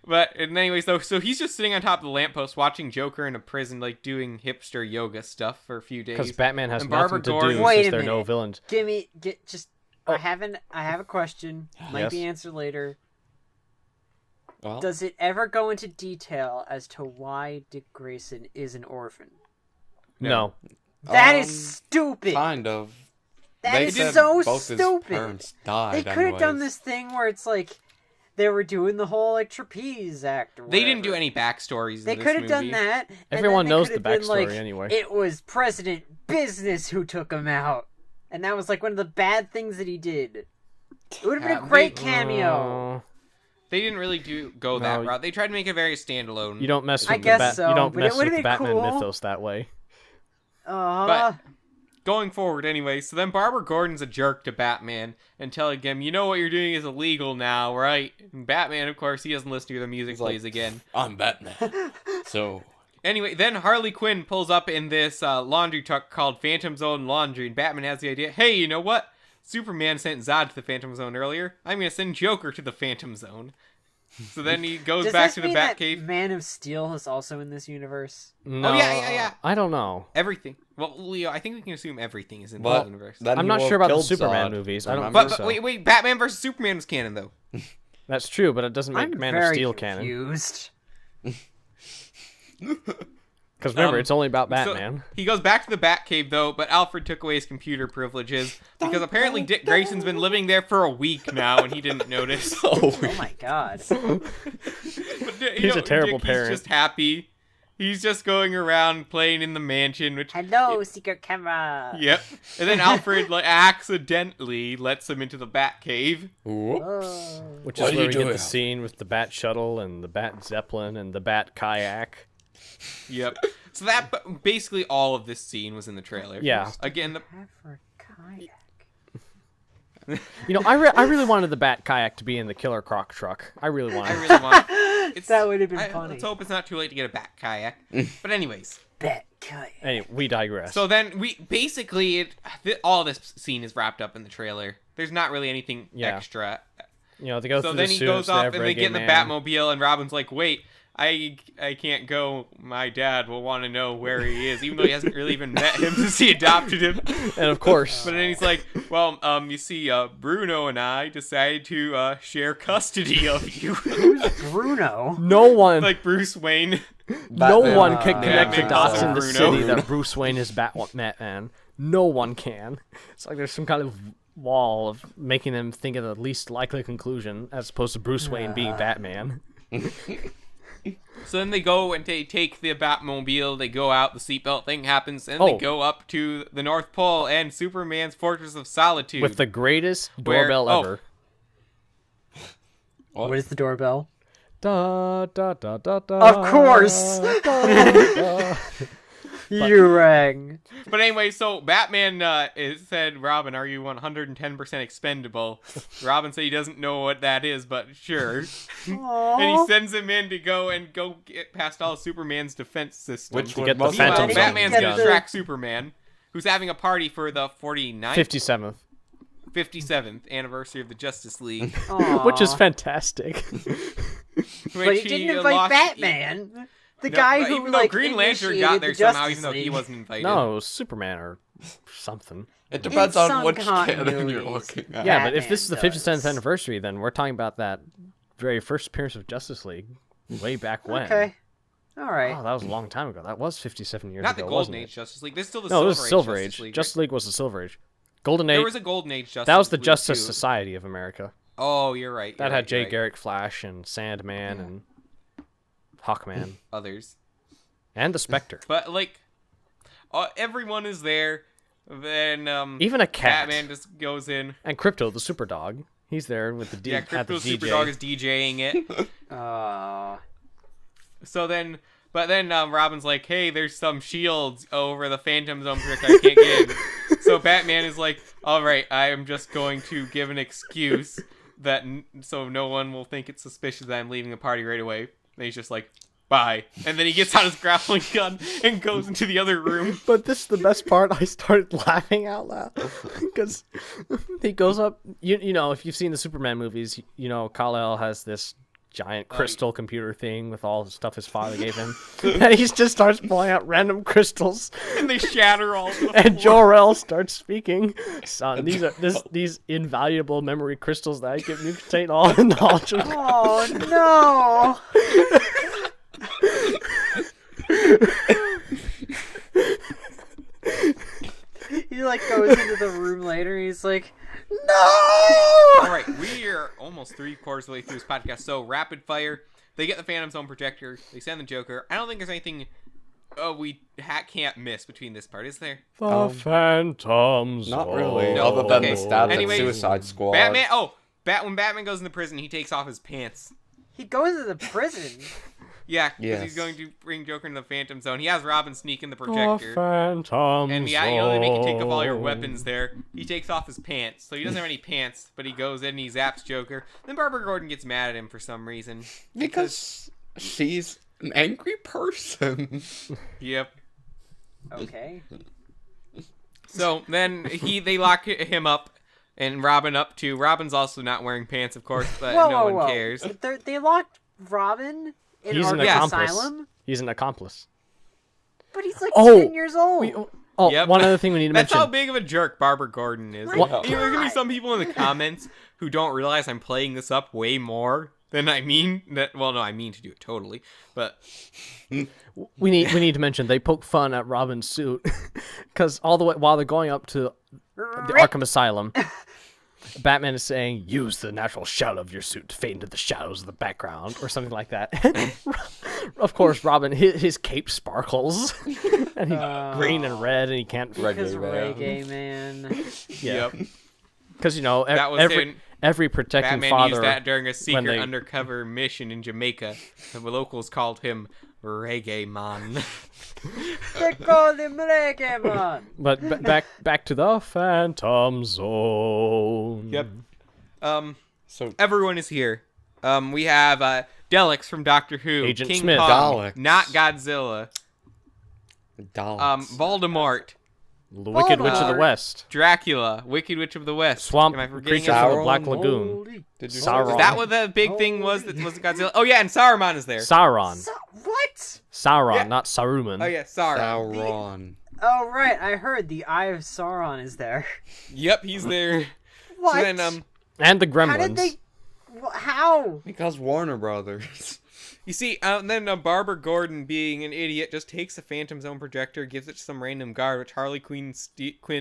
But anyways, though, so he's just sitting on top of the lamppost watching Joker in a prison, like doing hipster yoga stuff for a few days.
Because Batman has
And
nothing to do
Wait
since
a
there are no
minute.
villains.
I have a question. Might
Yes.
be answered later.
Well,
Does it ever go into detail as to why Dick Grayson is an orphan?
No.
That is stupid.
kind of.
That
They
is
said
so
both his
stupid.
parents died.
They could have done
anyways.
this thing where it's like they were doing the whole like trapeze act. Or
They didn't do
whatever.
any backstories.
They
in this
could have done
movie.
that. and
Everyone
then they
knows
could
the
have been
backstory
like,
anyway.
It was President Business who took him out, and that was like one of the bad things that he did. It would have been a great cameo.
They didn't really go that
No.
route. They tried to make it very standalone.
You don't mess
I
with
guess so,
you don't
but it
mess
would've
with the
been
Batman
cool.
mythos that way.
But going forward, anyway, so then Barbara Gordon's a jerk to Batman and telling him, you know what you're doing is illegal now, right? And Batman, of course, he doesn't listen to the music
He's like,
plays again.
I'm Batman. So
Anyway, then Harley Quinn pulls up in this laundry truck called Phantom Zone Laundry, and Batman has the idea, hey, you know what? Superman sent Zod to the Phantom Zone earlier. I'm going to send Joker to the Phantom Zone. So then he goes
Does
back
this
to the
mean that
Batcave.
Man of Steel is also in this universe?
No,
yeah.
I don't know.
Everything. Well, Leo, I think we can assume everything is in the
but
universe.
then
I'm
he
not
will
sure about the
killed
Superman
Zod,
movies. I don't
remember?
think
But
so.
wait, Batman versus Superman was canon, though.
That's true, but it doesn't make
I'm
Man of
very
Steel canon.
confused.
Because remember, it's only about Batman.
So he goes back to the Batcave, though, but Alfred took away his computer privileges because apparently Dick Grayson's been living there for a week now and he didn't notice.
Oh my god.
But,
He's a terrible parent.
He's just happy. He's just going around playing in the mansion, which...
Hello, secret camera.
Yep. And then Alfred accidentally lets him into the Batcave.
Whoop.
Oh.
Which
What
is
are
where
you
we get
doing?
the scene with the Bat Shuttle and the Bat Zeppelin and the Bat Kayak.
Yep. So that basically all of this scene was in the trailer.
Yeah.
Again,
Have for kayak.
You know, I really wanted the Bat Kayak to be in the Killer Croc truck. I really wanted
I
it.
really want.
That would have been funny.
Let's hope it's not too late to get a Bat kayak. But anyways,
Bet kayak.
Anyway, we digress.
so then we basically all this scene is wrapped up in the trailer. There's not really anything
Yeah.
extra.
you know, they go
So
through
then
the
he
suits,
goes off
have
and they get in the
Reggae Man.
Batmobile, and Robin's like, "Wait, I can't go. My dad will want to know where he is, even though he hasn't really even met him since he adopted him."
And of course,
But then he's like, "Well, you see, Bruno and I decided to share custody of you."
Bruno.
no one,
Like Bruce Wayne.
no
Batman.
one can connect the
Batman
dots
calls
in the
Bruno.
city that Bruce Wayne is Batman. No one can. It's like there's some kind of wall of making them think of the least likely conclusion, as opposed to Bruce Wayne being Batman.
So then they go and they take the Batmobile, they go out, the seatbelt thing happens, and they go up to the North Pole and Superman's Fortress of Solitude.
With the greatest
Where-
doorbell
oh.
ever.
What is the doorbell?
Da, da, da, da, da,
Of course.
da.
You rang.
But anyway, so Batman said, Robin, are you 110% expendable? Robin said he doesn't know what that is, but sure. And he sends him in to go get past all of Superman's defense systems.
Which
To
would
get the
most
Phantom
likely-
Zone.
Batman's
Get
gonna
the-
track Superman, who's having a party for the
57th.
57th anniversary of the Justice League.
Which is fantastic.
But he didn't invite Batman. The guy
but
who
even though
like
Green Lantern
initiated
got there
the
somehow,
Justice
even though he
League.
wasn't invited.
No, it was Superman or something.
It depends
In
on
some
which canon you're
continuities.
looking at.
Yeah, but if this is the
Batman
57th
does.
anniversary, then we're talking about that very first appearance of Justice League way back when.
Okay. All right.
Oh, that was a long time ago. That was 57 years
Not the
ago,
Golden
wasn't
Age
it?
Justice League. This is still the
No, it was
Silver
Silver
Age.
Age.
League,
Justice
right?
League was the Silver Age. Golden Age.
There was a Golden Age Justice
That was the
League,
Justice
too.
Society of America.
Oh, you're right.
That
you're
had
right,
Jay
you're right.
Garrick Flash and Sandman and Hawkman
Others.
and the Spectre.
But, like, everyone is there. Then
even a cat.
Batman just goes in.
And Crypto, the super dog. He's there with the DJ.
Yeah, Crypto Super Dog is DJing it. But then Robin's like, hey, there's some shields over the Phantom Zone projector I can't get in. So Batman is like, all right, I am just going to give an excuse so no one will think it's suspicious that I'm leaving the party right away. And he's just like, bye. And then he gets out his grappling gun and goes into the other room.
But this is the best part. I started laughing out loud because he goes up. You know, if you've seen the Superman movies, you know Kal-El has this giant crystal computer thing with all the stuff his father gave him, and he just starts pulling out random crystals,
and they shatter all.
And Jor-El starts speaking. Son, these invaluable memory crystals that I give you contain all the knowledge of.
Oh no! He like goes into the room later. He's like, no!
All right, we are almost 3/4 of the way through this podcast. So rapid fire. They get the Phantom Zone projector. They send the Joker. I don't think there's anything we can't miss between this part, is there?
The Phantom Zone.
Not really. No. Other than the stab at Suicide Squad.
Batman. When Batman goes into prison, he takes off his pants.
He goes into the prison.
Yeah, because he's going to bring Joker into the Phantom Zone. He has Robin sneak in the projector.
The Phantom
and you only make you take off all your weapons there. He takes off his pants. So he doesn't have any pants, but he goes in and he zaps Joker. Then Barbara Gordon gets mad at him for some reason.
Because she's an angry person.
Yep.
Okay.
So then they lock him up. And Robin up too. Robin's also not wearing pants, of course, but no one cares.
They locked Robin in Arkham Asylum?
He's an accomplice.
But he's like 10 years old.
One other thing we need to mention.
That's how big of a jerk Barbara Gordon is. There's going to be some people in the comments who don't realize I'm playing this up way more than I mean. I mean to do it totally. But
we need to mention they poke fun at Robin's suit because all the way while they're going up to the Arkham Asylum, Batman is saying, use the natural shell of your suit to fade into the shadows of the background, or something like that. Of course, Robin, his cape sparkles, and he's green and red, and he can't...
Reggae man.
Yeah. Because, every protecting
Batman
father...
used that during a secret undercover mission in Jamaica. The locals called him Reggae Man.
They called him Reggae Man.
But back to the Phantom Zone.
Yep. So everyone is here. We have Delix from Doctor Who,
Agent
King
Smith,
Kong, not Godzilla. Voldemort.
The Wicked Witch of the West.
Dracula, Wicked Witch of the West.
Swamp creature from the Black Lagoon.
Sauron. Is that what the big thing was? That was Godzilla? Oh yeah, and Saruman is there.
Sauron.
What?
Sauron, not Saruman.
Oh yeah,
Sauron.
Oh right, I heard the Eye of Sauron is there.
Yep, he's there.
What?
So then,
and the Gremlins.
How did they? How?
Because Warner Brothers.
You see, then Barbara Gordon, being an idiot, just takes the Phantom Zone projector, gives it to some random guard, which Harley Quinn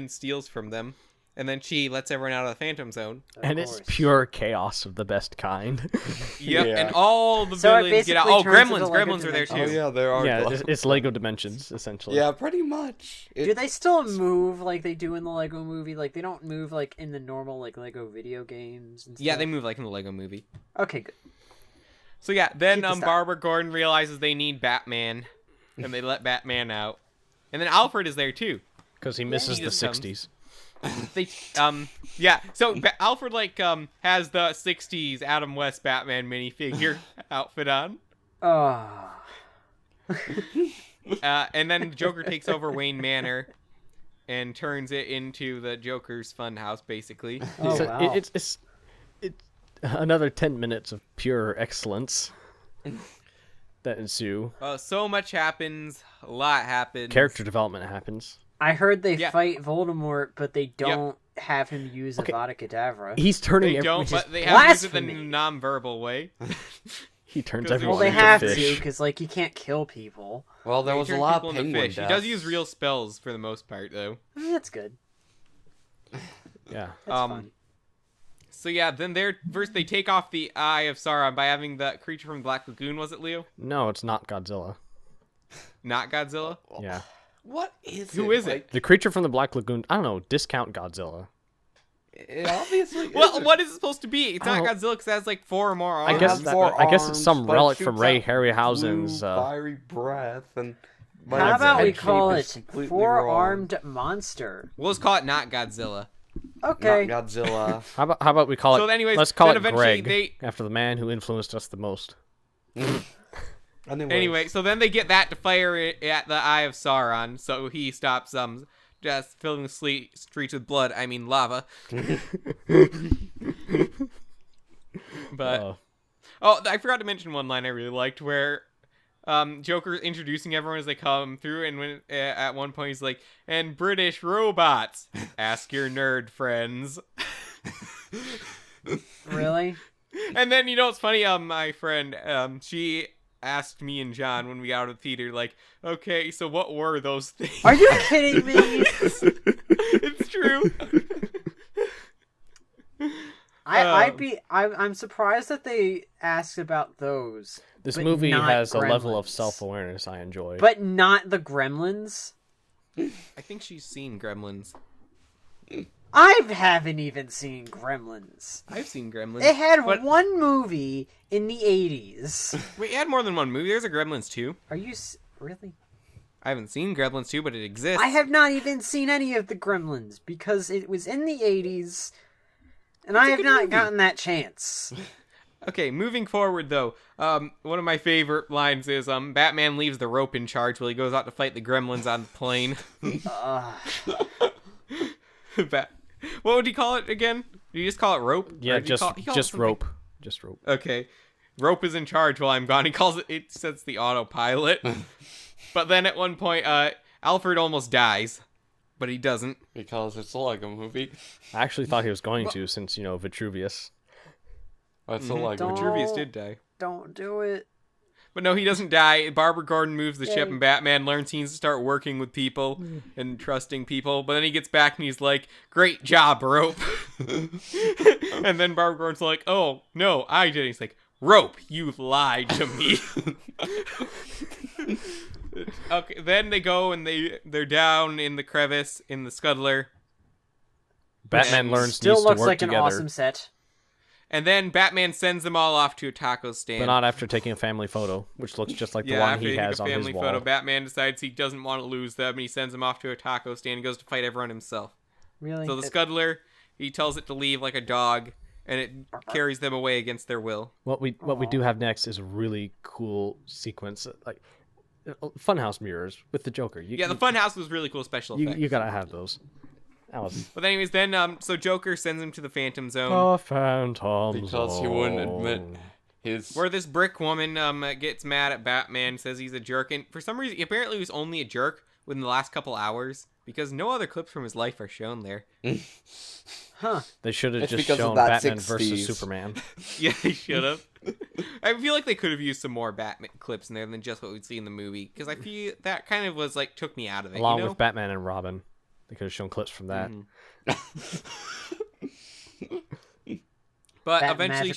steals from them, and then she lets everyone out of the Phantom Zone.
And it's pure chaos of the best kind.
Yep, yeah. And all the villains get out. Oh, Gremlins are there too.
Oh yeah, there are.
Yeah, it's Lego Dimensions, essentially.
Yeah, pretty much.
Do they still move like they do in the Lego movie? Like, they don't move like in the normal like Lego video games and stuff?
Yeah, they move like in the Lego movie.
Okay, good.
So yeah, then Barbara Gordon realizes they need Batman, and they let Batman out. And then Alfred is there too.
Because he misses the 60s.
So Alfred has the 60s Adam West Batman minifigure outfit on. And then the Joker takes over Wayne Manor and turns it into the Joker's funhouse, basically.
Wow. It's another 10 minutes of pure excellence that ensue.
So much happens. A lot happens.
Character development happens.
I heard they fight Voldemort, but they don't have him use Avada Kedavra.
He's turning
but they have to use it in a non-verbal way.
He turns everyone
into
fish.
Well, they have to, because he can't kill people.
Well, there was a lot of penguin deaths.
He does use real spells for the most part, though.
That's good.
Yeah.
That's fun.
So yeah, then first they take off the Eye of Sauron by having the creature from the Black Lagoon, was it, Leo?
No, it's not Godzilla.
Not Godzilla?
Yeah.
What is
Who is it?
The creature from the Black Lagoon. I don't know. Discount Godzilla.
It obviously
Well, what is it supposed to be? It's not Godzilla because it has like 4 or more arms.
I guess it's some relic from Ray Harryhausen's
fiery breath and.
How about we call it 4-armed monster?
We'll just call it not Godzilla.
Okay.
Not Godzilla.
How about we call it?
So anyways,
let's call it
eventually
Greg, after the man who influenced us the most.
Anyway, so then they get that to fire it at the Eye of Sauron, so he stops just filling the streets with blood. I mean lava. But I forgot to mention one line I really liked where Joker's introducing everyone as they come through, and when at one point he's like, "And British robots, ask your nerd friends."
Really?
And then you know what's funny? My friend, she asked me and John when we got out of the theater, like, "Okay, so what were those things?"
Are you kidding me?
It's true.
I'm surprised that they asked about those.
This movie has a level of self-awareness I enjoy.
But not the Gremlins?
I think she's seen Gremlins.
I haven't even seen Gremlins.
I've seen Gremlins.
It had one movie in the 80s.
Wait, it had more than one movie. There's a Gremlins 2.
Are you... Really?
I haven't seen Gremlins 2, but it exists.
I have not even seen any of the Gremlins because it was in the 80s, and I have not gotten that chance.
Okay, moving forward, though, one of my favorite lines is, Batman leaves the rope in charge while he goes out to fight the Gremlins on the plane. What would he call it again? Did you just call it rope?
Yeah, just rope. Just rope.
Okay. Rope is in charge while I'm gone. He calls it sets the autopilot. But then at one point, Alfred almost dies. But he doesn't.
Because it's like a movie.
I actually thought he was going to, since, Vitruvius.
That's like
Vitruvius did die.
Don't do it.
But no, he doesn't die. Barbara Gordon moves the ship, and Batman learns he needs to start working with people and trusting people. But then he gets back, and he's like, "Great job, Rope." And then Barbara Gordon's like, "Oh, no, I did it." He's like, "Rope, you lied to me." Okay, then they go, and they're down in the crevice, in the scuttler.
Batman learns
Still
needs to
looks
work
like
together.
an awesome set.
And then Batman sends them all off to a taco stand.
But not after taking a family photo, which looks just like the one he has on his wall.
Batman decides he doesn't want to lose them, and he sends them off to a taco stand and goes to fight everyone himself.
Really?
So the scuttler, he tells it to leave like a dog, and it carries them away against their will.
What we do have next is a really cool sequence, like funhouse mirrors with the Joker.
The funhouse was really cool special effects.
You gotta have those.
But anyways, then so Joker sends him to the Phantom Zone.
The Phantom Zone.
Because he wouldn't admit his...
Where this brick woman gets mad at Batman, says he's a jerk, and for some reason, apparently he was only a jerk within the last couple hours, because no other clips from his life are shown there.
Huh.
They should have just shown Batman versus Superman.
Yeah, they should have. I feel like they could have used some more Batman clips in there than just what we'd see in the movie, because I feel that kind of was like, took me out of it.
Along with Batman and Robin. They could have shown clips from that.
But
that
eventually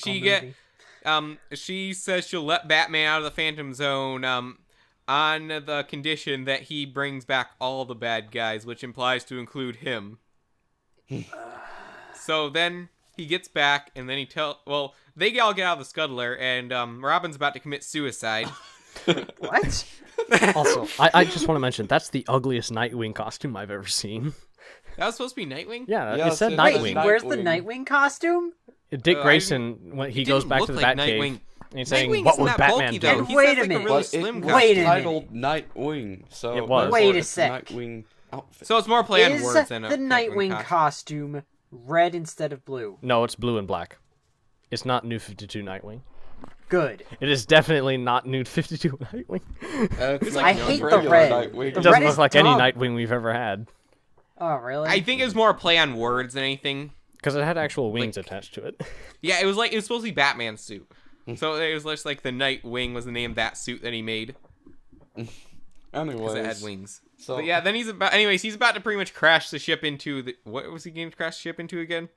she says she'll let Batman out of the Phantom Zone on the condition that he brings back all the bad guys, which implies to include him. So then he gets back, and then they all get out of the scuttler, and Robin's about to commit suicide.
What?
Also, I just want to mention, that's the ugliest Nightwing costume I've ever seen.
That was supposed to be Nightwing?
Yeah, it said
Wait,
Nightwing.
he wears the Nightwing costume?
Dick Grayson, when he goes back to the Batcave, and he's saying, "What would Batman do?"
And
wait a minute.
Really slim
wait a minute.
titled Nightwing, so
it was.
Wait a sec.
Nightwing outfit.
So it's more play on words than
the Nightwing costume red instead of blue?
No, it's blue and black. It's not New 52 Nightwing.
Good.
It is definitely not New 52 Nightwing.
I hate the red.
Nightwing.
It doesn't look like any Nightwing we've ever had.
Oh, really?
I think it was more play on words than anything.
Because it had actual wings attached to it.
Yeah, it was supposed to be Batman's suit. So it was just like the Nightwing was the name of that suit that he made.
Anyways.
Because it had wings.
So,
but yeah, then he's about to pretty much crash the ship into what was he going to crash the ship into again?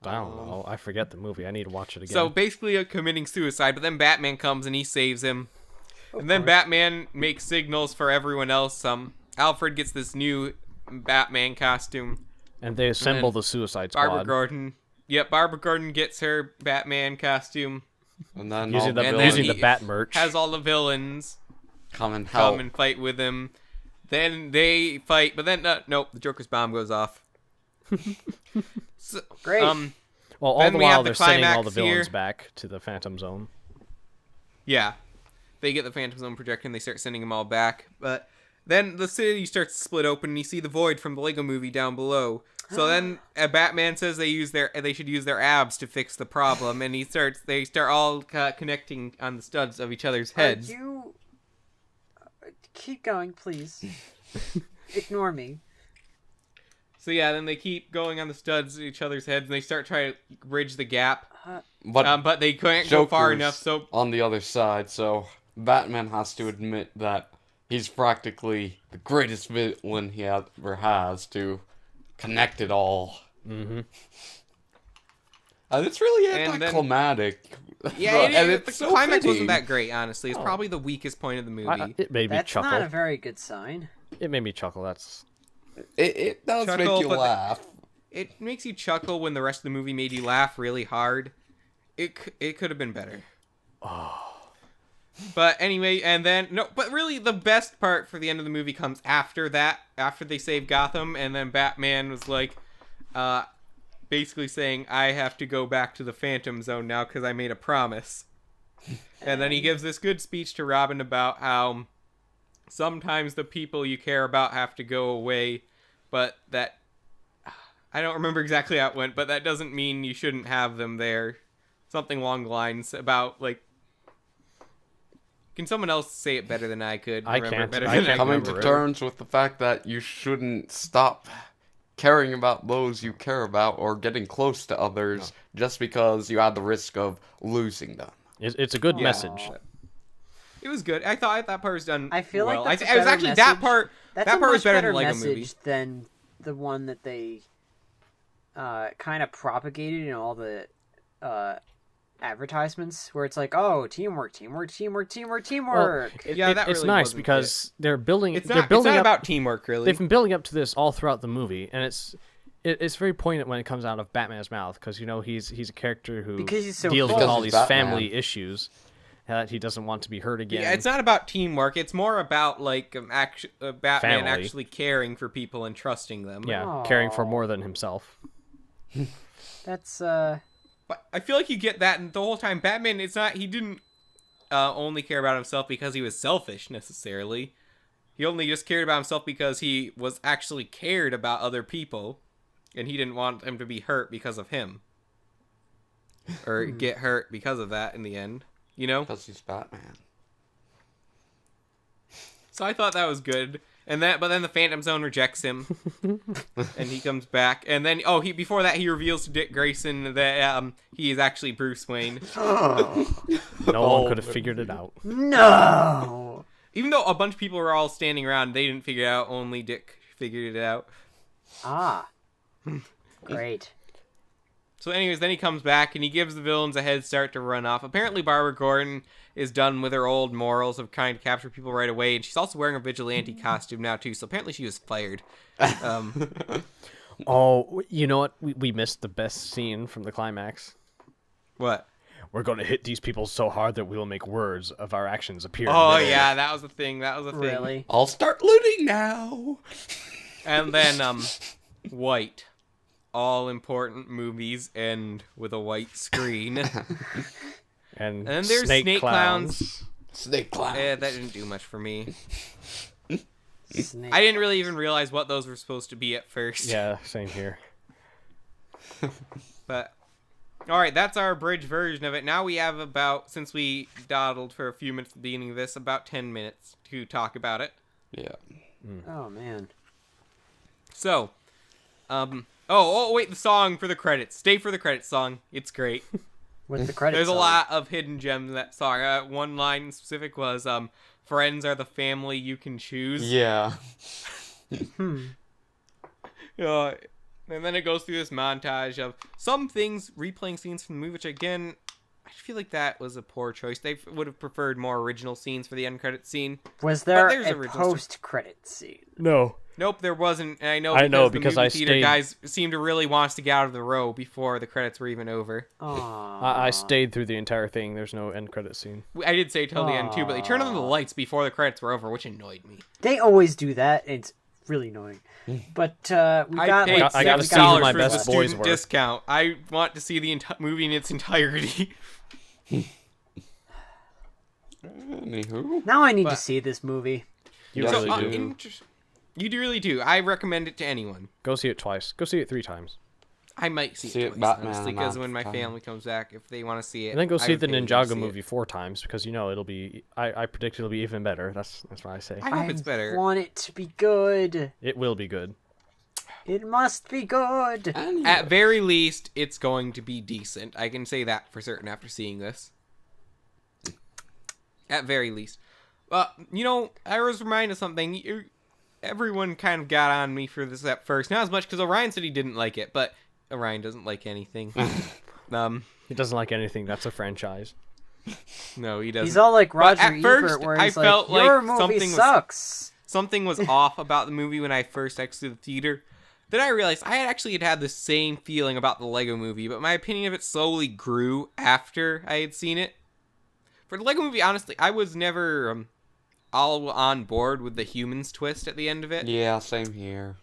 I don't know. I forget the movie. I need to watch it again.
So basically committing suicide, but then Batman comes and he saves him. And then Batman makes signals for everyone else. Alfred gets this new Batman costume.
And they assemble the Suicide Squad.
Barbara Gordon gets her Batman costume.
And then
using the Bat merch.
Has all the villains
come and
fight with him. Then they fight, but then nope, the Joker's bomb goes off. So,
great.
Well, all the while they're sending all the villains back to the Phantom Zone.
Yeah, they get the Phantom Zone projector and they start sending them all back. But then the city starts to split open, and you see the Void from the Lego Movie down below. So then Batman says they should use their abs to fix the problem, and they start all connecting on the studs of each other's heads.
Keep going, please. Ignore me.
So yeah, then they keep going on the studs of each other's heads, and they start trying to bridge the gap. But they can't go far enough. So
on the other side, so Batman has to admit that he's practically the greatest villain he ever has to connect it all.
Mm-hmm.
It's really anticlimactic.
Yeah, the climax wasn't that great, honestly. It's probably the weakest point of the movie.
It made me chuckle.
That's not a very good sign.
It made me chuckle.
It does make you laugh.
It makes you chuckle when the rest of the movie made you laugh really hard. It could have been better.
Oh.
But anyway, but really the best part for the end of the movie comes after that, after they save Gotham, and then Batman was like, basically saying, I have to go back to the Phantom Zone now because I made a promise. And then he gives this good speech to Robin about how sometimes the people you care about have to go away, but that, I don't remember exactly how it went, but that doesn't mean you shouldn't have them there. Something along the lines about, like, can someone else say it better than I could?
I can't.
Coming to terms with the fact that you shouldn't stop caring about those you care about or getting close to others just because you had the risk of losing them.
It's a good message.
It was good. I thought that part was done.
I feel
well.
like
it was actually
message.
that part.
That's
that
a
part
much
was better
better
than Lego
message
Movie
than the one that they kind of propagated in all the advertisements, where it's like, oh, teamwork.
Well,
it's nice because they're building.
It's not about teamwork, really.
They've been building up to this all throughout the movie, and it's very poignant when it comes out of Batman's mouth, because he's a character who deals with all these family issues that he doesn't want to be hurt again.
Yeah, it's not about teamwork. It's more about like Batman actually caring for people and trusting them.
Yeah, caring for more than himself.
That's
But I feel like you get that, and the whole time Batman, he didn't only care about himself because he was selfish necessarily. He only just cared about himself because he was actually cared about other people, and he didn't want them to be hurt because of him. Or get hurt because of that in the end, you know?
Because he's Batman.
So I thought that was good. But then the Phantom Zone rejects him, and he comes back. And then, before that, he reveals to Dick Grayson that he is actually Bruce Wayne.
No one could have figured it out.
No!
Even though a bunch of people were all standing around, they didn't figure it out. Only Dick figured it out.
Ah. Great.
So anyways, then he comes back, and he gives the villains a head start to run off. Apparently, Barbara Gordon is done with her old morals of trying to capture people right away, and she's also wearing a vigilante costume now, too, so apparently she was fired.
Oh, you know what? We missed the best scene from the climax.
What?
We're going to hit these people so hard that we will make words of our actions appear.
Oh, yeah, that was the thing.
Really?
I'll start looting now!
And then, White. All important movies end with a white screen.
And
then there's snake clowns.
Snake clowns.
Yeah, that didn't do much for me. I didn't really even realize what those were supposed to be at first.
Yeah, same here.
But, alright, that's our abridged version of it. Now we have since we dawdled for a few minutes at the beginning of this, about 10 minutes to talk about it.
Yeah.
Oh, man.
So, wait, the song for the credits. Stay for the credits song. It's great.
With the credits
There's a lot of hidden gems in that song. One line in specific was, friends are the family you can choose.
Yeah.
And then it goes through this montage of some things, replaying scenes from the movie, which again, I feel like that was a poor choice. They would have preferred more original scenes for the end credit scene.
Was there a post-credit scene?
No.
Nope, there wasn't. And I know because the movie theater guys seemed to really want us to get out of the row before the credits were even over.
I stayed through the entire thing. There's no end credit scene.
I did say till the end too, but they turned on the lights before the credits were over, which annoyed me.
They always do that. It's really annoying. But
I got to see my best boys work. Discount. I want to see the movie in its entirety.
Anywho.
Now I need to see this movie.
You really do.
You really do. I recommend it to anyone.
Go see it twice. Go see it 3 times.
I might see it twice, honestly, because when my family comes back, if they want to see it,
and then go see the Ninjago movie 4 times because it'll be. I predict it'll be even better. That's what I say.
I hope it's better.
I want it to be good.
It will be good.
It must be good.
At very least, it's going to be decent. I can say that for certain after seeing this. At very least. I was reminded of something. Everyone kind of got on me for this at first. Not as much because Orion said he didn't like it, but Orion doesn't like anything.
He doesn't like anything. That's a franchise.
No, he doesn't.
He's all like Roger
at
Ebert,
first,
where he's
I felt
your
like
movie sucks.
Something was off about the movie when I first exited the theater. Then I realized I had had the same feeling about the Lego movie, but my opinion of it slowly grew after I had seen it. For the Lego movie, honestly, I was never all on board with the humans twist at the end of it.
Yeah, same here.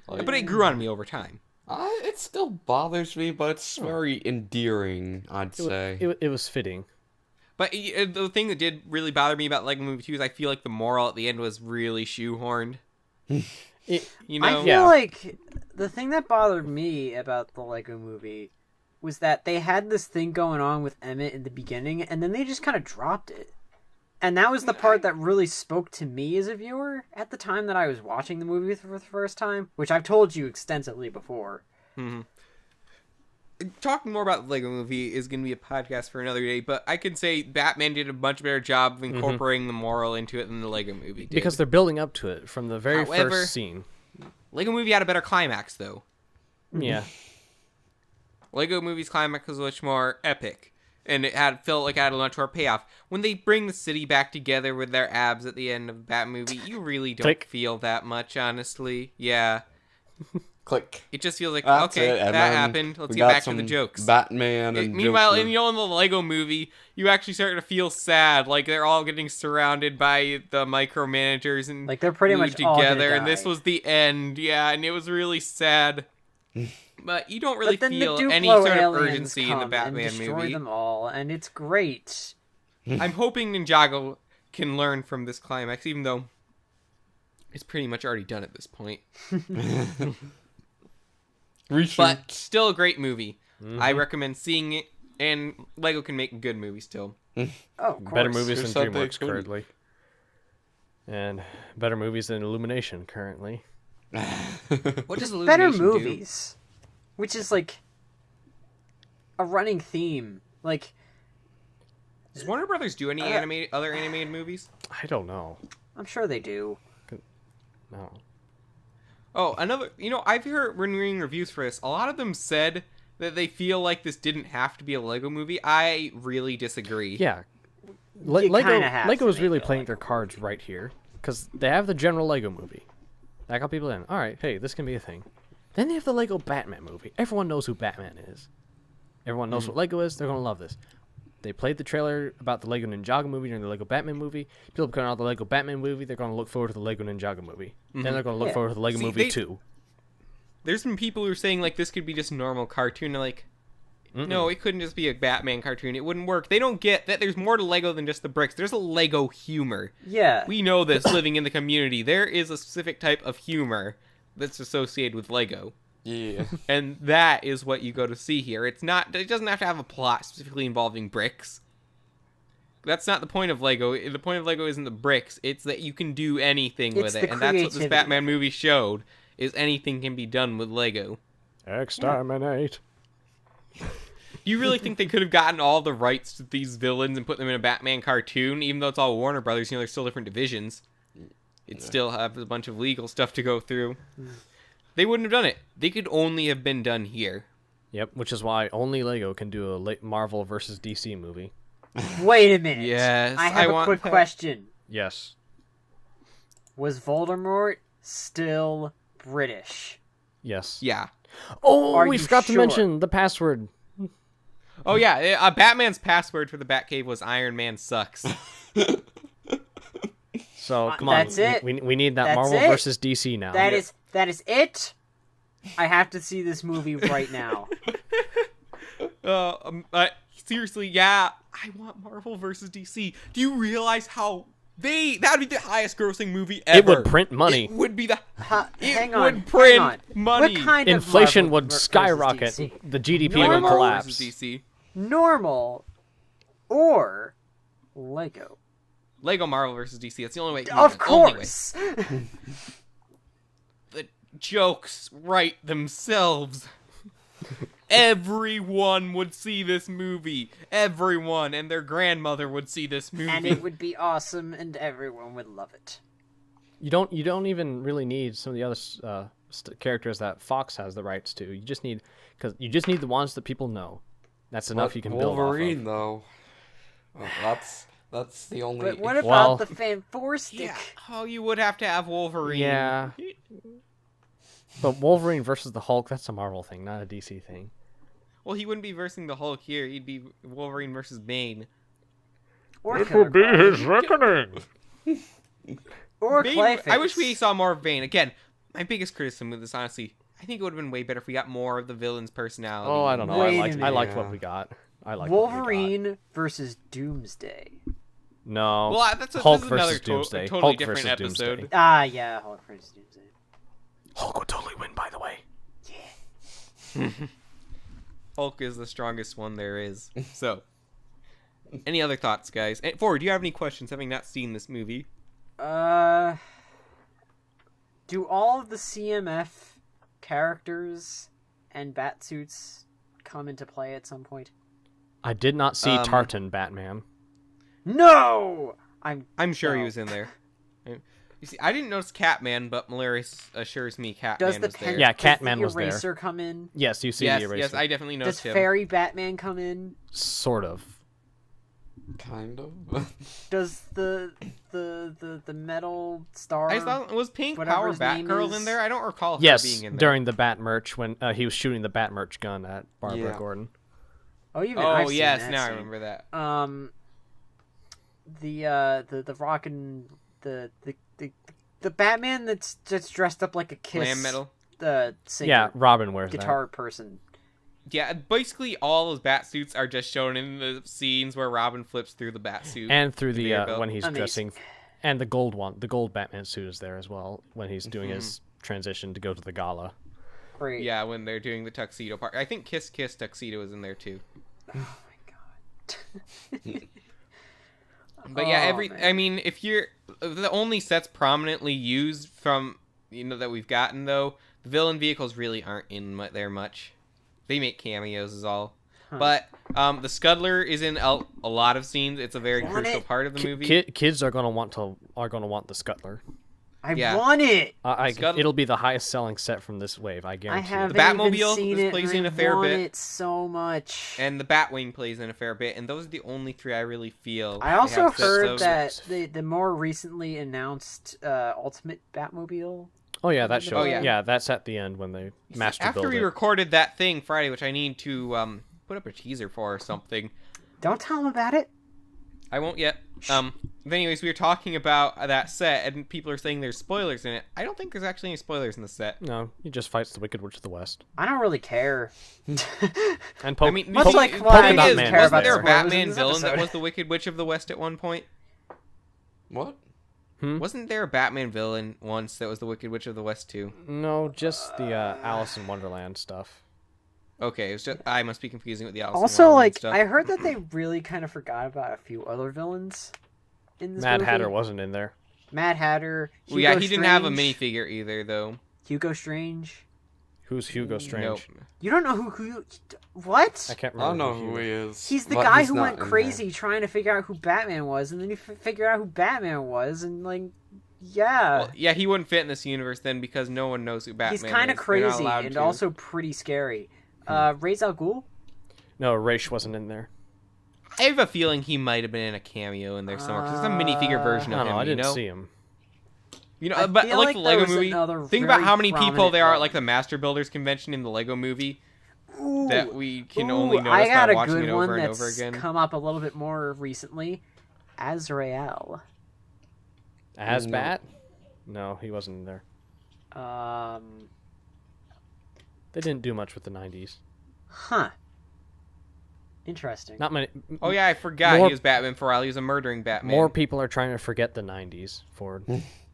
But it grew on me over time.
It still bothers me, but it's very endearing, I'd say.
It was fitting.
But the thing that did really bother me about Lego Movie 2 is I feel like the moral at the end was really shoehorned.
I feel like the thing that bothered me about the Lego Movie was that they had this thing going on with Emmett in the beginning, and then they just kind of dropped it. And that was the part that really spoke to me as a viewer at the time that I was watching the movie for the first time, which I've told you extensively before.
Mm-hmm. Talking more about the Lego Movie is going to be a podcast for another day, but I could say Batman did a much better job of incorporating the moral into it than the Lego Movie did.
Because they're building up to it from the very first scene.
Lego Movie had a better climax, though.
Yeah.
Lego Movie's climax was much more epic, and it felt like it had a much more payoff. When they bring the city back together with their abs at the end of the Bat movie, you really don't feel that much, honestly. Yeah.
Click.
It just feels like, okay, that happened. Let's get back to the jokes.
Batman and
meanwhile,
Joker.
in the Lego Movie, you actually start to feel sad. Like, they're all getting surrounded by the micromanagers and
like they're pretty much
together.
all gonna die.
And this was the end, yeah, and it was really sad. But you don't really feel any sort of urgency in the Batman
and destroy
movie.
Them all, and it's great.
I'm hoping Ninjago can learn from this climax, even though it's pretty much already done at this point. But still a great movie.
Mm-hmm.
I recommend seeing it, and Lego can make good movies still.
Oh, of course.
Better movies than DreamWorks currently. And better movies than Illumination currently.
What does Illumination
better movies? Which is like a running theme. Like,
does Warner Brothers do any other animated movies?
I don't know.
I'm sure they do.
No.
Oh, another. I've heard when reading reviews for this, a lot of them said that they feel like this didn't have to be a Lego movie. I really disagree.
Yeah. Lego is really playing their cards right here because they have the general Lego movie. That got people in. All right, hey, this can be a thing. Then they have the Lego Batman movie. Everyone knows who Batman is. Everyone knows what Lego is. They're going to love this. They played the trailer about the Lego Ninjago movie during the Lego Batman movie. People coming out of the Lego Batman movie, they're going to look forward to the Lego Ninjago movie. Then they're going to look forward to the Lego movie 2.
There's some people who are saying, like, this could be just a normal cartoon. Like, no, it couldn't just be a Batman cartoon. It wouldn't work. They don't get that there's more to Lego than just the bricks. There's a Lego humor.
Yeah.
We know this living in the community. There is a specific type of humor that's associated with Lego.
Yeah.
And that is what you go to see here. It doesn't have to have a plot specifically involving bricks. That's not the point of Lego. The point of Lego isn't the bricks. It's that you can do anything with it. And that's what this Batman movie showed, is anything can be done with Lego.
Exterminate.
Do you really think they could have gotten all the rights to these villains and put them in a Batman cartoon? Even though it's all Warner Brothers, there's still different divisions. It still have a bunch of legal stuff to go through. They wouldn't have done it. They could only have been done here.
Yep, which is why only Lego can do a Marvel versus DC movie.
Wait a minute.
Yes,
I have a quick question.
Yes.
Was Voldemort still British?
Yes.
Yeah.
Oh, we forgot to mention the password.
Oh yeah, Batman's password for the Batcave was Iron Man sucks.
So come
on, that's it.
We need that Marvel versus DC now.
That is it. I have to see this movie right now.
Seriously, yeah, I want Marvel versus DC. Do you realize how that would be the highest grossing movie ever?
It would print money.
It would be
hang on.
money.
What kind
Inflation
of
would skyrocket. The GDP would collapse.
DC.
Normal or Lego.
Lego Marvel versus DC. That's the only way.
Of course.
The jokes write themselves. Everyone would see this movie. Everyone and their grandmother would see this movie.
And it would be awesome, and everyone would love it.
You don't even really need some of the other characters that Fox has the rights to. You just need the ones that people know. That's enough. You can build
Wolverine,
off of.
though. Well, that's the only.
But what about the Fantastic?
Yeah. Oh, you would have to have Wolverine.
Yeah. But Wolverine versus the Hulk, that's a Marvel thing, not a DC thing.
Well, he wouldn't be versing the Hulk here. He'd be Wolverine versus Bane.
Or
it will be his reckoning.
Or
Bane,
Clayface.
I wish we saw more of Bane. Again, my biggest criticism with this, honestly, I think it would have been way better if we got more of the villain's personality.
Oh, I don't know. I liked what we got.
Wolverine versus Doomsday.
No.
Well, this is another totally
Hulk
different episode.
Doomsday.
Yeah, Hulk versus Doomsday.
Hulk would totally win, by the way.
Yeah.
Hulk is the strongest one there is. So, any other thoughts, guys? Ford, do you have any questions having not seen this movie?
Do all of the CMF characters and Batsuits come into play at some point?
I did not see Tartan Batman.
No!
I'm sure he was in there. You see, I didn't notice Catman, but Malaris assures me Catman was there.
Yeah, Catman was there.
Does the Eraser come in?
Yes, you see the Eraser.
Yes, I definitely noticed him.
Does Fairy Batman come in?
Sort of.
Kind of.
Does the metal star?
I thought was Pink Power Batgirl in there? I don't recall her being in there.
During the Bat merch when he was shooting the Bat merch gun at Barbara Gordon.
I've seen
yes,
that
now
scene.
I remember that.
The rock and the Batman that's dressed up like a Kiss
Glam metal.
Singer,
yeah, Robin wears
guitar
that.
person.
Yeah, basically all those bat suits are just shown in the scenes where Robin flips through the bat suit
and through the when he's
Amazing.
dressing, and the gold Batman suit is there as well when he's doing his transition to go to the gala.
Great.
Yeah, when they're doing the tuxedo part. I think Kiss Kiss tuxedo is in there too.
Oh my god.
But yeah, I mean, if you're the only sets prominently used from that we've gotten though, the villain vehicles really aren't in there much. They make cameos is all. Huh. But the Scuttler is in a lot of scenes. It's a very crucial part of the movie.
Kids are gonna want the Scuttler.
I want it.
It'll be the highest selling set from this wave. I guarantee.
I haven't
the Batmobile
even seen it,
plays in a fair bit.
It so much.
And the Batwing plays in a fair bit. And those are the only three I really feel.
I also heard that the more recently announced Ultimate Batmobile.
Oh yeah, that show. Oh yeah, that's at the end when they master build it.
After we recorded that thing Friday, which I need to put up a teaser for or something.
Don't tell them about it.
I won't yet. But anyways, we were talking about that set, and people are saying there's spoilers in it. I don't think there's actually any spoilers in the set.
No, he just fights the Wicked Witch of the West.
I don't really care.
And
I mean,
much like
Wasn't
care about
there a Batman villain that was the Wicked Witch of the West at one point?
What?
Wasn't there a Batman villain once that was the Wicked Witch of the West too?
No, just the Alice in Wonderland stuff.
Okay, it was just I must be confusing with the Alice.
Also,
in Wonderland stuff.
I heard that they really kind of forgot about a few other villains in this
Mad
movie.
Hatter wasn't in there.
Mad Hatter.
Well, yeah, he didn't have a minifigure either, though.
Hugo Strange.
Who's Hugo Strange?
Nope.
You don't know who? What?
I can't
I
remember.
don't know who he is.
He's the guy who went crazy trying to figure out who Batman was, and then he figured out who Batman was, and yeah.
Well, yeah, he wouldn't fit in this universe then because no one knows who Batman is.
He's kind of crazy and also pretty scary. Ra's al Ghul?
No, Raish wasn't in there.
I have a feeling he might have been in a cameo in there somewhere. 'Cause there's a minifigure version of him.
I didn't see him.
You know, but like the Lego movie. Think about how many people there are at like the Master Builders convention in the Lego movie.
Ooh,
that we can only notice by watching it over and over again.
Come up a little bit more recently. Azrael.
Asbat? No, he wasn't in there. They didn't do much with the 90s.
Huh. Interesting.
Not many.
Oh yeah, I forgot he was Batman for a while. He was a murdering Batman.
More people are trying to forget the 90s, Ford.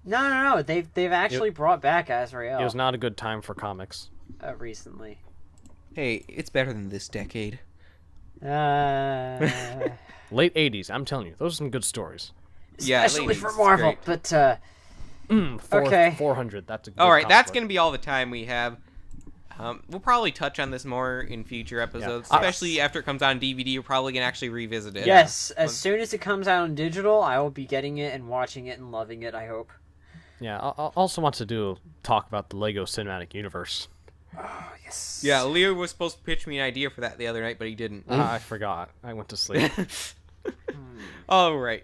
No. They've actually brought back Azrael.
It was not a good time for comics.
Recently.
Hey, it's better than this decade.
Late 80s, I'm telling you. Those are some good stories.
Yeah,
especially for Marvel, but
okay. 400, that's a good
all right, that's going to be all the time we have. We'll probably touch on this more in future episodes, especially after it comes out on DVD. We're probably going to actually revisit it.
Yes, as soon as it comes out on digital, I will be getting it and watching it and loving it, I hope.
Yeah, I also want to talk about the Lego Cinematic Universe.
Oh, yes.
Yeah, Leo was supposed to pitch me an idea for that the other night, but he didn't.
I forgot. I went to sleep.
All right.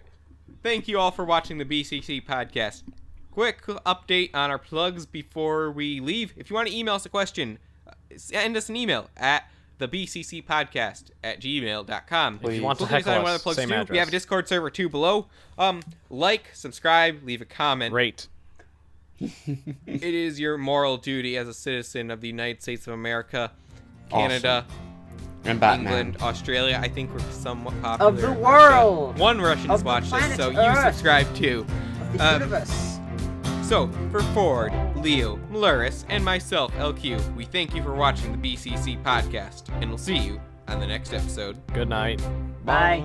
Thank you all for watching the BCC podcast. Quick update on our plugs before we leave. If you want to email us a question, send us an email at thebccpodcast@gmail.com.
If you want to heckle us, same address.
We have a Discord server too below. Like, subscribe, leave a comment.
Rate.
It is your moral duty as a citizen of the United States of America, Canada,
and Batman.
England, Australia. I think we're somewhat popular.
Of the world!
One Russian's watched this, so you subscribe too.
Of the universe.
So, for Ford, Leo, Mluris, and myself, LQ, we thank you for watching the BCC podcast, and we'll see you on the next episode.
Good night.
Bye.